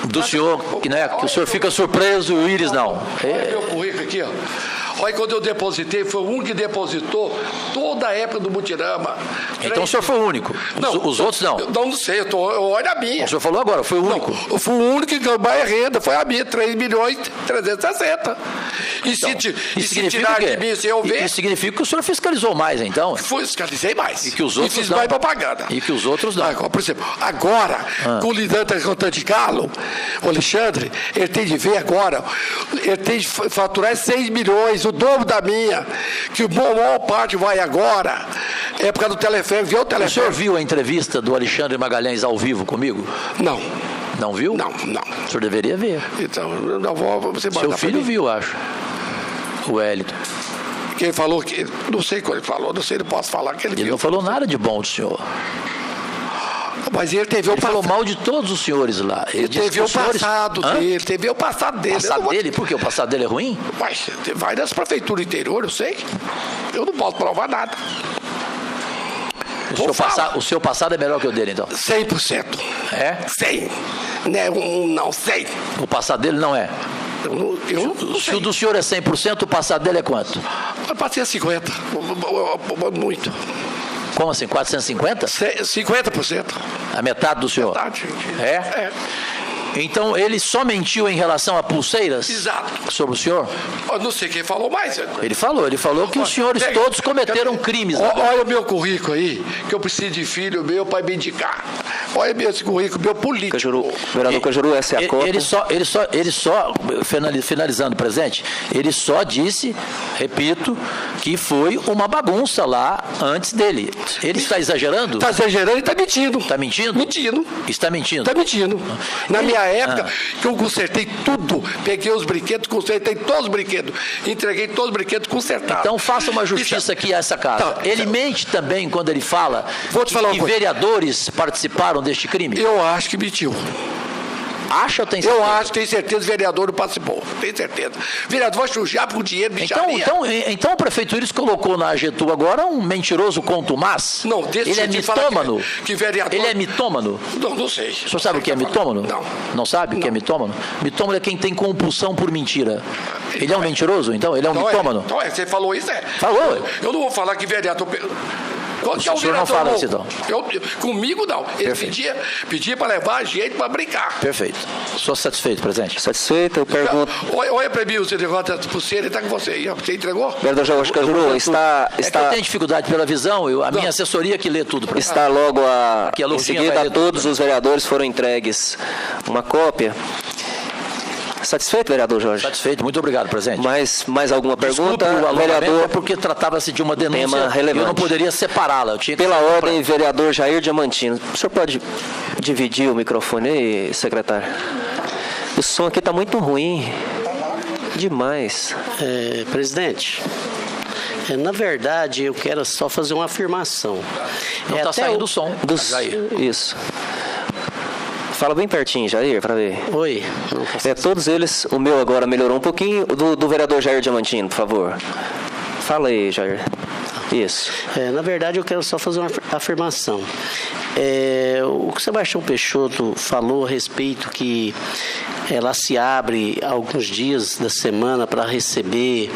do senhor, que, não é, que o senhor fica surpreso e o Iris não. Olha meu currículo aqui, ó. Olha, quando eu depositei, foi o único que depositou toda a época do Mutirama. Então o senhor foi o único? Não, os outros não? Eu não sei, eu olho a minha. O senhor falou agora, foi o único? Não, eu fui o único que ganhou mais renda, foi a minha, 3.360.000. E se tirar de mim, se eu ver... Isso significa que o senhor fiscalizou mais, então? Fiscalizei mais. E que os outros fiz não. mais propaganda. E que os outros não. Por exemplo, agora, com o Lidanta Contante Galo, o Alexandre, ele tem de ver agora, ele tem de faturar 6 milhões, o dobro da minha, que a maior parte vai agora, é por causa do telefone, viu o telefone? O senhor viu a entrevista do Alexandre Magalhães ao vivo comigo? Não. Não viu? Não. O senhor deveria ver. Então, não vou... Você seu filho viu, acho. O Wellington. Quem falou que... Não sei o que ele falou, não sei, não posso falar que ele viu. Ele não falou nada de bom do senhor. Mas ele teve o falou mal de todos os senhores lá. Ele teve o passado dele, teve o passado dele. Passado dele? Por quê? O passado dele é ruim? Mas vai das prefeituras interior, eu sei. Eu não posso provar nada. O seu passado é melhor que o dele, então? 100%. É? 100. Não, 100. O passado dele não é? Eu não se o do senhor é 100%, o passado dele é quanto? Eu passei 50. Muito. Como assim? 450? 50%. A metade do senhor? Metade. É? Então, ele só mentiu em relação a pulseiras? Exato. Sobre o senhor? Eu não sei quem falou mais. Ele falou que os senhores todos cometeram crimes. Olha o meu currículo aí, que eu preciso de filho meu para me indicar. Olha esse currículo, meu político. Cajuru, vereador Cajuru, essa é a cota. Ele só, finalizando o presente, ele só disse, repito, que foi uma bagunça lá antes dele. Ele está exagerando? Está exagerando e está mentindo. Está mentindo? Mentindo. Está mentindo? Está mentindo. Na minha época, que eu consertei tudo, peguei os brinquedos, consertei todos os brinquedos, entreguei todos os brinquedos consertados. Então faça uma justiça aqui a essa casa. Tá, ele mente também quando ele fala que vereadores participaram deste crime? Eu acho que mentiu. Acha ou tem certeza? Eu acho, tenho certeza, o vereador não participou. Tenho certeza. O vereador vai chujar por dinheiro, bicharia. Então o prefeito Iris colocou na AGETU agora um mentiroso contumaz? Não, desse ele é mitômano? Que vereador... Ele é mitômano? Não sei. O senhor sabe o que é mitômano? Não. Não sabe o que é mitômano? Mitômano é quem tem compulsão por mentira. Ele é um mentiroso, então? Ele é um mitômano? Então você falou isso, Falou. Eu não vou falar que vereador... O senhor não fala assim, então? Comigo, não. Ele pedia para levar a gente para brincar. Perfeito. Sou satisfeito, presidente? Satisfeito, eu pergunto... Olha para mim, você negócio da pulseira, ele está com você. Você entregou? Vereador Jorge Cajuru, está... É que eu tenho dificuldade pela visão, a minha assessoria que lê tudo. Está logo em seguida a todos os vereadores foram entregues uma cópia. Satisfeito, vereador Jorge? Satisfeito, muito obrigado, presidente. Mais alguma pergunta? O vereador, é porque tratava-se de uma denúncia, eu não poderia separá-la. Pela ordem, vereador Jair Diamantino. O senhor pode dividir o microfone aí, secretário? O som aqui está muito ruim. Demais. Presidente, na verdade, eu quero só fazer uma afirmação. Não está saindo o som. Isso. Fala bem pertinho, Jair, para ver. Oi. Todos eles, o meu agora melhorou um pouquinho. Do vereador Jair Diamantino, por favor. Fala aí, Jair. Isso. Na verdade, eu quero só fazer uma afirmação. O que o Sebastião Peixoto falou a respeito que ela se abre alguns dias da semana para receber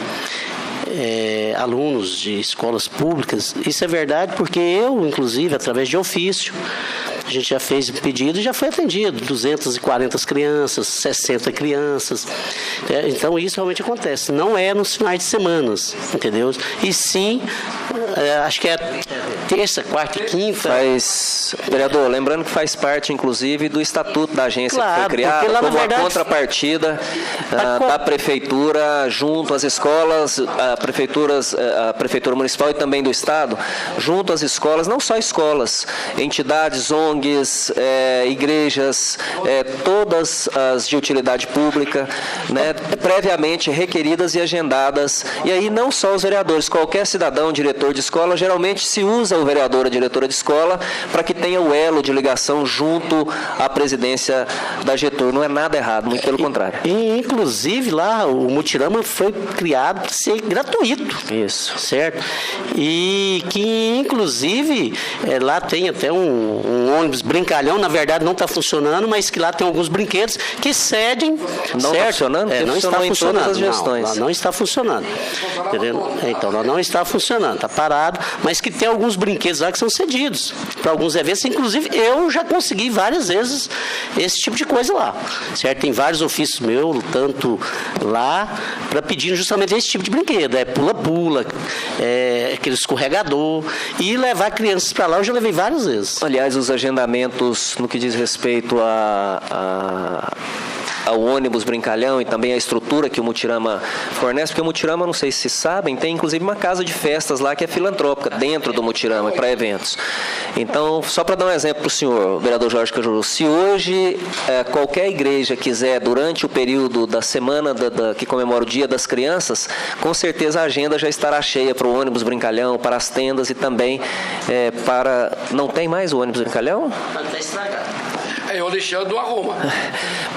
alunos de escolas públicas, isso é verdade porque eu, inclusive, através de ofício, a gente já fez pedido e já foi atendido, 240 crianças, 60 crianças, então isso realmente acontece, não é nos finais de semana, entendeu? E sim, acho que é terça, quarta e quinta. Vereador, lembrando que faz parte, inclusive, do estatuto da agência, claro, que foi criada como uma contrapartida da prefeitura junto às escolas, a prefeitura municipal e também do estado, junto às escolas, não só escolas, entidades, ONGs, igrejas, todas as de utilidade pública, né, previamente requeridas e agendadas, e aí não só os vereadores, qualquer cidadão, diretor de escola, geralmente se usa o vereador, a diretora de escola, para que tenha o elo de ligação junto à presidência da Getúlio. Não é nada errado, muito pelo contrário. E, inclusive, lá, o Mutirama foi criado para ser gratuito. Isso. Certo? E que, inclusive, lá tem até um ônibus brincalhão, na verdade não está funcionando, mas que lá tem alguns brinquedos que cedem. Não está funcionando? Não está funcionando. Todas as gestões. Não está funcionando. Entendeu? Então, não está funcionando, está parado, mas que tem alguns brinquedos lá que são cedidos para alguns eventos. Inclusive, eu já consegui várias vezes esse tipo de coisa lá. Certo? Tem vários ofícios meus, tanto lá, para pedir justamente esse tipo de brinquedo. Pula-pula, aquele escorregador, e levar crianças para lá, eu já levei várias vezes. Aliás, os agendamentos no que diz respeito ao ônibus brincalhão e também a estrutura que o Mutirama fornece, porque o Mutirama, não sei se sabem, tem inclusive uma casa de festas lá que é filantrópica dentro do Mutirama para eventos. Então, só para dar um exemplo para o senhor, vereador Jorge Cajuru, se hoje qualquer igreja quiser, durante o período da semana que comemora o Dia das Crianças, com certeza a agenda já estará cheia para o ônibus brincalhão, para as tendas e também para... Não tem mais o ônibus brincalhão? Está estragado. É o Alexandre do Arruma.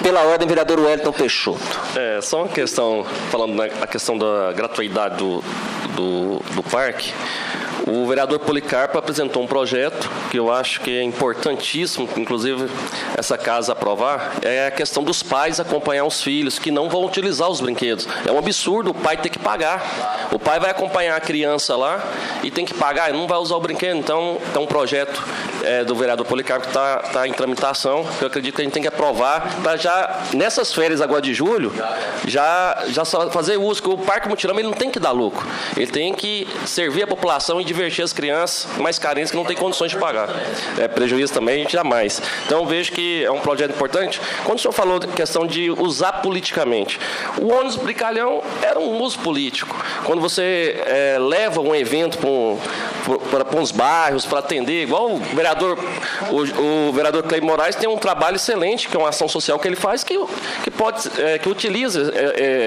Pela ordem, vereador Wellington Peixoto. Só uma questão, falando na questão da gratuidade do parque. O vereador Policarpo apresentou um projeto que eu acho que é importantíssimo, inclusive essa casa aprovar, é a questão dos pais acompanhar os filhos que não vão utilizar os brinquedos. É um absurdo o pai ter que pagar. O pai vai acompanhar a criança lá e tem que pagar, e não vai usar o brinquedo. Então, é um projeto do vereador Policarpo que está em tramitação, que eu acredito que a gente tem que aprovar para já, nessas férias agora de julho, já fazer uso, porque o Parque Mutirama ele não tem que dar lucro. Ele tem que servir a população e divertir as crianças mais carentes que não têm condições de pagar. Prejuízo também, a gente jamais. Então, eu vejo que é um projeto importante. Quando o senhor falou da questão de usar politicamente, o ônibus brincalhão era um uso político. Quando você leva um evento para uns bairros, para atender, igual o vereador Cleib Moraes tem um trabalho excelente, que é uma ação social que ele faz, que utiliza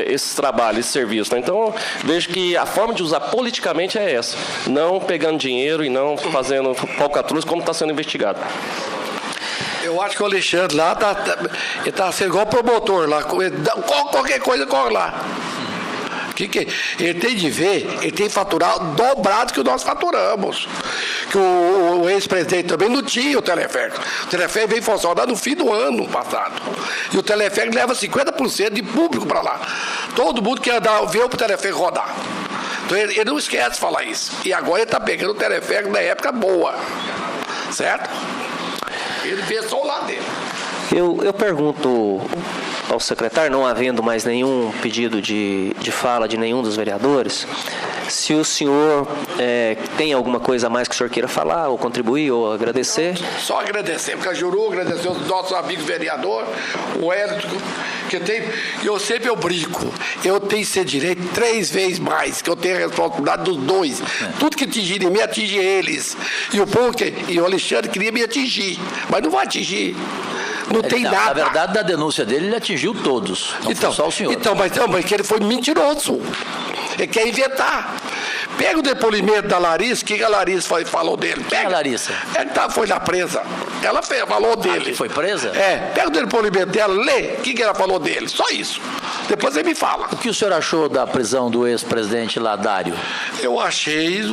esses trabalhos, esses serviços. Né? Então, vejo que a forma de usar politicamente é essa. Não pegando dinheiro e não fazendo falcatruas como está sendo investigado. Eu acho que o Alexandre lá está sendo igual promotor lá. Qualquer coisa corre lá. Ele tem de ver, ele tem que faturar dobrado que nós faturamos. Que o ex-presidente também não tinha o teleférico. O teleférico veio funcionar no fim do ano passado. E o teleférico leva 50% de público para lá. Todo mundo quer ver o teleférico rodar. Então ele não esquece de falar isso. E agora ele está pegando o teleférico da época boa. Certo? Ele vê só o lado dele. Eu pergunto ao secretário, não havendo mais nenhum pedido de fala de nenhum dos vereadores, se o senhor tem alguma coisa a mais que o senhor queira falar, ou contribuir, ou agradecer. Só agradecer, porque a Juru, agradecer aos nossos amigos vereadores, o Hélio, Eu sempre brinco. Eu tenho que ser direito 3 vezes mais, que eu tenho a responsabilidade dos dois. Tudo que atingir em mim, atinge eles. E o povo, e o Alexandre queria me atingir, mas não vai atingir. Não tem nada. Na verdade, da denúncia dele, ele atingiu todos. Não foi só o senhor. Mas que ele foi mentiroso. Ele quer inventar. Pega o depoimento da Larissa, o que a Larissa falou dele? Pega. Quem é a Larissa? Ela foi na presa. Ela falou dele. Foi presa? Pega o depoimento dela, lê o que ela falou dele. Só isso. Depois ele me fala. O que o senhor achou da prisão do ex-presidente Ladário? Eu achei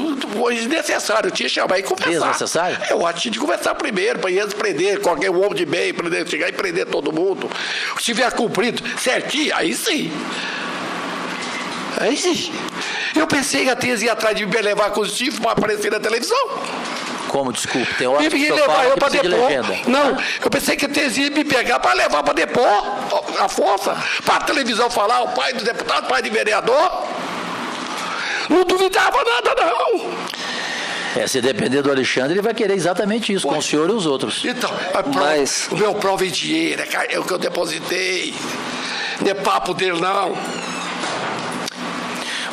desnecessário. Eu tinha que chamar e conversar. Desnecessário? Eu acho que tinha que conversar primeiro, para eles prender qualquer homem de bem, chegar e prender todo mundo. Se tiver cumprido certinho, aí sim. Aí sim. Eu pensei que a Teresa ia atrás de me levar com os chifres para aparecer na televisão. Como, desculpe, tem hora que o senhor fala que precisa de legenda. Não, eu pensei que a Teresa ia me pegar para levar para depor a força, para a televisão falar, o pai do deputado, o pai do vereador. Não duvidava nada, não. Se depender do Alexandre, ele vai querer exatamente isso, com o senhor e os outros. Então, o meu prova em dinheiro, é o que eu depositei. Não é papo dele, não.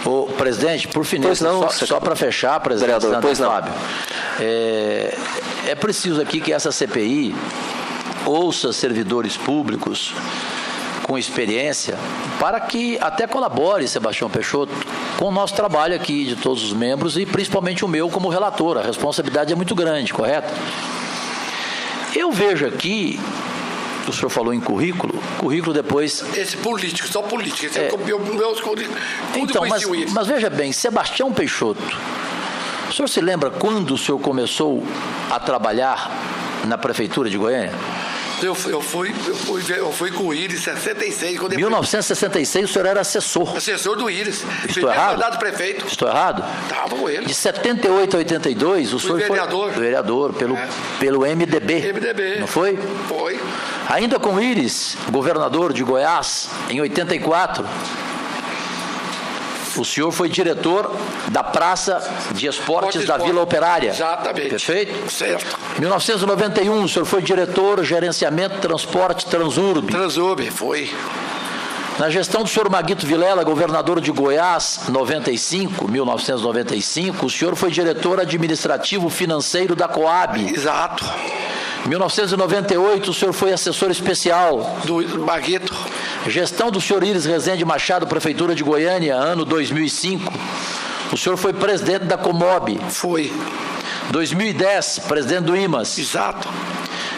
Ô, presidente, por fineza, só para fechar, presidente Fábio, é preciso aqui que essa CPI ouça servidores públicos com experiência para que até colabore, Sebastião Peixoto, com o nosso trabalho aqui de todos os membros e principalmente o meu como relator. A responsabilidade é muito grande, correto? Eu vejo aqui, o senhor falou em currículo depois... Esse político, só político. Esse então, mas veja bem, Sebastião Peixoto, o senhor se lembra quando o senhor começou a trabalhar na Prefeitura de Goiânia? Eu fui com o Íris em 66. Em 1966 o senhor era assessor. Assessor do Íris. Estou errado? Mandato do prefeito. Estou errado? Estava com ele. De 78 a 82 o senhor vereador. Foi vereador pelo MDB. MDB. Não foi? Foi. Ainda com o Íris, governador de Goiás, em 84, o senhor foi diretor da Praça de Esportes da Vila Operária. Exatamente. Perfeito? Certo. Em 1991, o senhor foi diretor, gerenciamento, transporte, Transurb. Transurb, foi. Na gestão do senhor Maguito Vilela, governador de Goiás, 1995, o senhor foi diretor administrativo financeiro da Coab. Exato. Em 1998, o senhor foi assessor especial do Maguito. Gestão do senhor Íris Rezende Machado, Prefeitura de Goiânia, ano 2005. O senhor foi presidente da Comob. Foi. 2010, presidente do IMAS. Exato.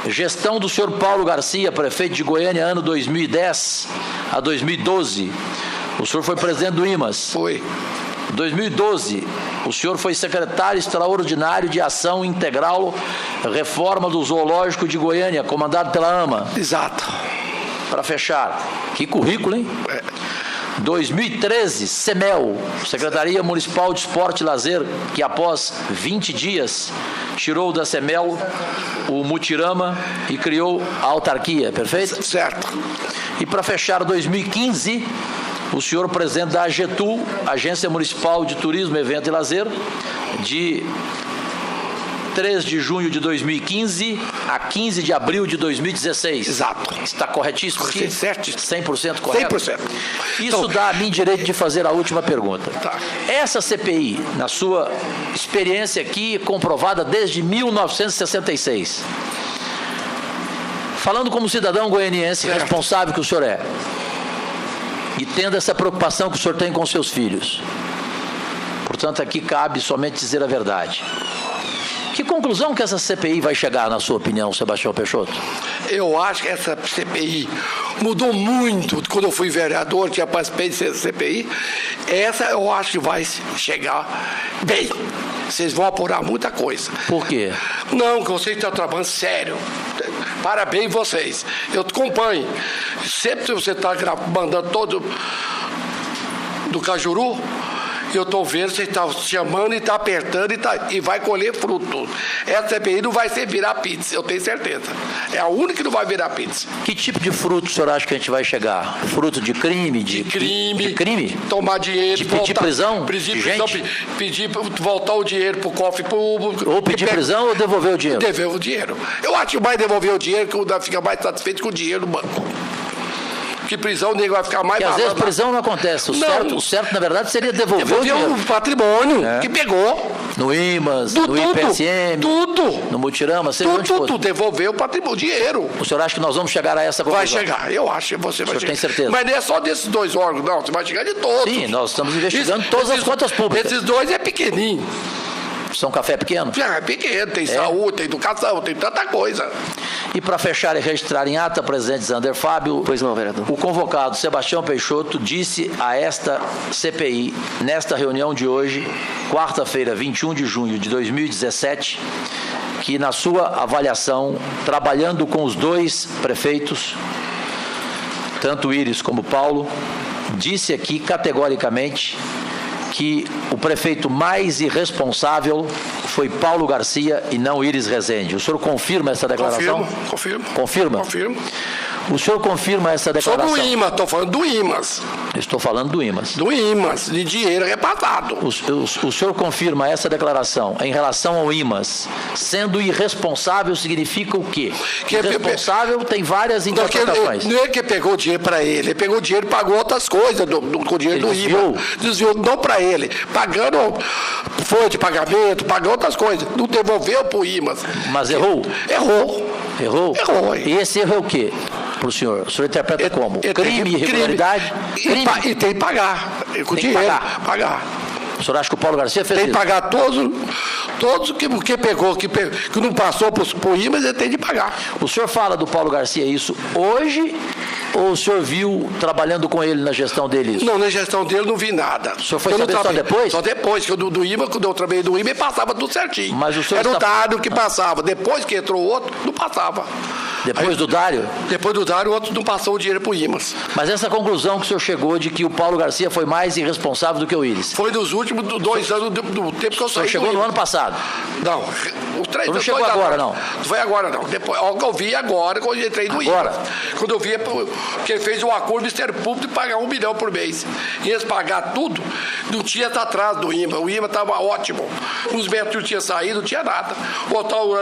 Gestão do senhor Paulo Garcia, prefeito de Goiânia, ano 2010 a 2012. O senhor foi presidente do IMAS. Foi. 2012, o senhor foi secretário extraordinário de Ação Integral Reforma do Zoológico de Goiânia, comandado pela AMA. Exato. Para fechar, que currículo, hein? 2013, CEMEL, Secretaria Municipal de Esporte e Lazer, que após 20 dias tirou da CEMEL o Mutirama e criou a autarquia, perfeito? Certo. E para fechar 2015, o senhor presidente da AGETU, Agência Municipal de Turismo, Evento e Lazer, de 3 de junho de 2015 a 15 de abril de 2016. Exato. Está corretíssimo aqui? Certo. 100% correto? 100%. Isso então, dá a mim direito de fazer a última pergunta. Tá. Essa CPI, na sua experiência aqui, comprovada desde 1966, falando como cidadão goianiense responsável que o senhor é, e tendo essa preocupação que o senhor tem com seus filhos, portanto, aqui cabe somente dizer a verdade. Que conclusão que essa CPI vai chegar, na sua opinião, Sebastião Peixoto? Eu acho que essa CPI mudou muito. Quando eu fui vereador, tinha participei de CPI. Essa eu acho que vai chegar bem. Vocês vão apurar muita coisa. Por quê? Não, que vocês estão trabalhando sério. Parabéns vocês. Eu te acompanho. Sempre que você está mandando todo do Cajuru, eu estou vendo, você está chamando e está apertando e vai colher fruto. Essa CPI não vai ser virar pizza, eu tenho certeza. É a única que não vai virar pizza. Que tipo de fruto o senhor acha que a gente vai chegar? Fruto de crime? De crime? Tomar dinheiro. De pedir prisão? Pedir voltar o dinheiro para o cofre público. Ou pedir prisão ou devolver o dinheiro? Devolver o dinheiro. Eu acho que mais devolver o dinheiro, que fica mais satisfeito com o dinheiro no banco. Porque prisão o nego vai ficar mais Porque às vezes prisão não acontece. O certo, na verdade, seria devolver o patrimônio que pegou. No IMAS, no IPSM, no Mutirama, tudo, devolver o patrimônio, o dinheiro. O senhor acha que nós vamos chegar a essa conclusão? Vai chegar, eu acho que você vai chegar. O senhor tem certeza? Mas não é só desses 2 órgãos, não, você vai chegar de todos. Sim, nós estamos investigando todas as contas públicas. Esses 2 é pequenininho. São Café pequeno? É pequeno, tem saúde, tem educação, tem tanta coisa. E para fechar e registrar em ata, presidente Zander Fábio. Pois não, vereador. O convocado Sebastião Peixoto disse a esta CPI, nesta reunião de hoje, quarta-feira, 21 de junho de 2017, que na sua avaliação, trabalhando com os 2 prefeitos, tanto Íris como Paulo, disse aqui categoricamente que o prefeito mais irresponsável foi Paulo Garcia e não Íris Rezende. O senhor confirma essa declaração? Confirmo. Confirma? Confirmo. O senhor confirma essa declaração? Sobre o IMAS, estou falando do IMAS. Estou falando do IMAS. Do IMAS, de dinheiro repassado. O senhor confirma essa declaração em relação ao IMAS, sendo irresponsável significa o quê? Que irresponsável tem várias interpretações. Não é que pegou dinheiro para ele pegou dinheiro e pagou outras coisas com o dinheiro do IMAS. Desviou, não para ele. Pagando folha de pagamento, pagou outras coisas. Não devolveu para o IMAS. Mas errou? Errou. Errou. E esse erro é o quê? Para o senhor interpreta como? Crime, irregularidade? Crime. E tem que pagar. Com dinheiro. Pagar. O senhor acha que o Paulo Garcia fez isso? Tem que pagar todos que pegou, que não passou para o IMAS, ele tem de pagar. O senhor fala do Paulo Garcia isso hoje ou o senhor viu trabalhando com ele na gestão dele isso? Não, na gestão dele não vi nada. O senhor foi saber só depois? Só depois, que do IMAS, quando eu trabalhei do IMAS, passava tudo certinho. Mas o senhor era o Dário que passava. Depois que entrou o outro, não passava. Depois do Dário? Depois do Dário, o outro não passou o dinheiro para o IMAS. Mas essa conclusão que o senhor chegou de que o Paulo Garcia foi mais irresponsável do que o Íris? Foi nos últimos 2 anos do tempo que eu saí. O senhor chegou no ano passado? Não. Não chegou agora, não? Não foi agora, não. Depois, eu vi agora, quando eu entrei no IMAS. Quando eu vi que ele fez um acordo do Ministério Público de pagar 1 milhão por mês. E eles pagar tudo, não tinha atrás do IMAS. O IMAS estava ótimo. Os médicos não tinham saído, não tinha nada.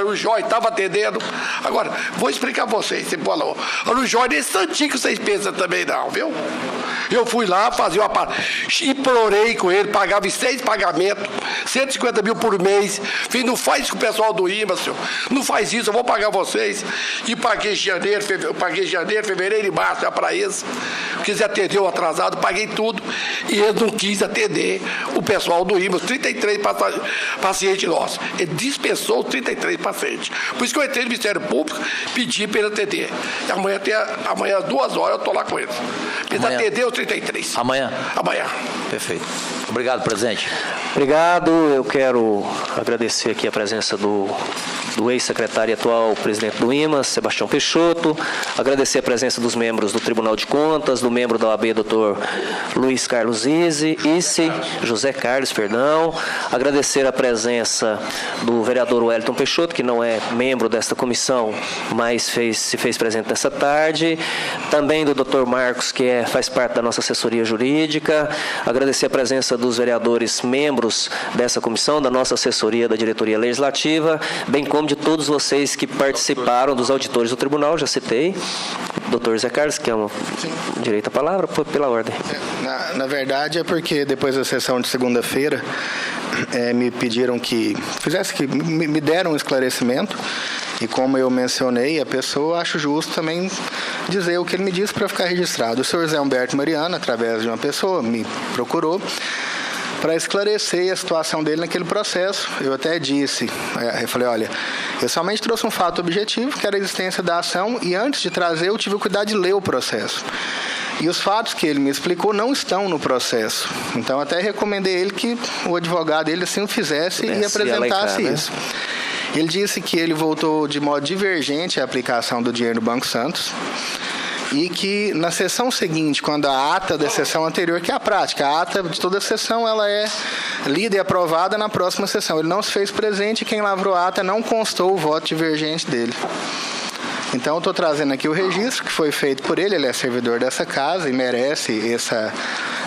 O Jói estava atendendo. Agora, vou explicar para vocês. Você falou, o Jói nem santinho que vocês pensam também, não, viu? Eu fui lá, fazia uma parte. Implorei com ele, pagava em 6 pagamentos, 150 mil por mês. Falei, não faz isso com o pessoal do IMAS, senhor. Não faz isso, eu vou pagar vocês. E paguei janeiro, fevereiro e março já para eles. Quis atender o atrasado, paguei tudo. E ele não quis atender o pessoal do IMAS, 33 pacientes nossos. Ele dispensou os 33 pacientes. Por isso que eu entrei no Ministério Público, pedi para ele atender. E amanhã às 2 horas eu estou lá com eles. Eles atender os 33. Amanhã? Amanhã. Perfeito. Obrigado, presidente. Obrigado. Eu quero agradecer aqui a presença do ex-secretário e atual presidente do IMAS, Sebastião Peixoto. Agradecer a presença dos membros do Tribunal de Contas, do membro da OAB, Dr. Luiz Carlos José Carlos, perdão. Agradecer a presença do vereador Wellington Peixoto, que não é membro desta comissão, mas se fez presente nessa tarde. Também do Dr. Marcos, que faz parte da nossa assessoria jurídica. Agradecer a presença dos vereadores membros dessa comissão, da nossa assessoria da diretoria legislativa, bem como de todos vocês que participaram, dos auditores do tribunal, já citei. Doutor Zé Carlos, que é um direito à palavra, pela ordem. Na verdade, é porque depois da sessão de segunda-feira, me pediram que me deram um esclarecimento, e como eu mencionei, a pessoa, acho justo também dizer o que ele me disse para ficar registrado. O senhor Zé Humberto Mariano, através de uma pessoa, me procurou para esclarecer a situação dele naquele processo. Eu até disse, eu falei, olha, eu somente trouxe um fato objetivo, que era a existência da ação, e antes de trazer eu tive o cuidado de ler o processo. E os fatos que ele me explicou não estão no processo. Então, até recomendei ele que o advogado dele assim o fizesse e apresentasse isso. Ele disse que ele voltou de modo divergente à aplicação do dinheiro no Banco Santos, e que na sessão seguinte, quando a ata da sessão anterior, que é a prática, a ata de toda a sessão, ela é lida e aprovada na próxima sessão. Ele não se fez presente e quem lavrou a ata não constou o voto divergente dele. Então, eu estou trazendo aqui o registro que foi feito por ele é servidor dessa casa e merece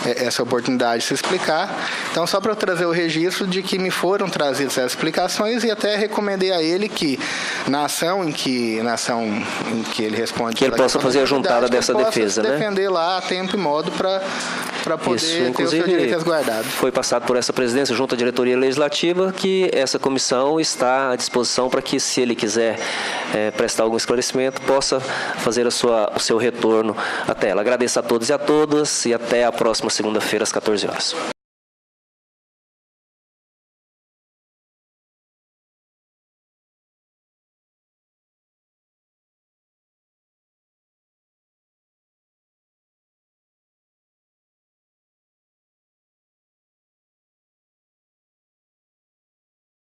essa oportunidade de se explicar. Então, só para eu trazer o registro de que me foram trazidas essas explicações e até recomendei a ele que, na ação em que ele responde... Que ele possa fazer a juntada dessa defesa, né? Defender lá a tempo e modo para poder ter o seu direito resguardado. Foi passado por essa presidência junto à diretoria legislativa que essa comissão está à disposição para que, se ele quiser prestar algum esclarecimento, possa fazer o seu retorno até ela. Agradeço a todos e a todas e até a próxima segunda-feira às 14 horas.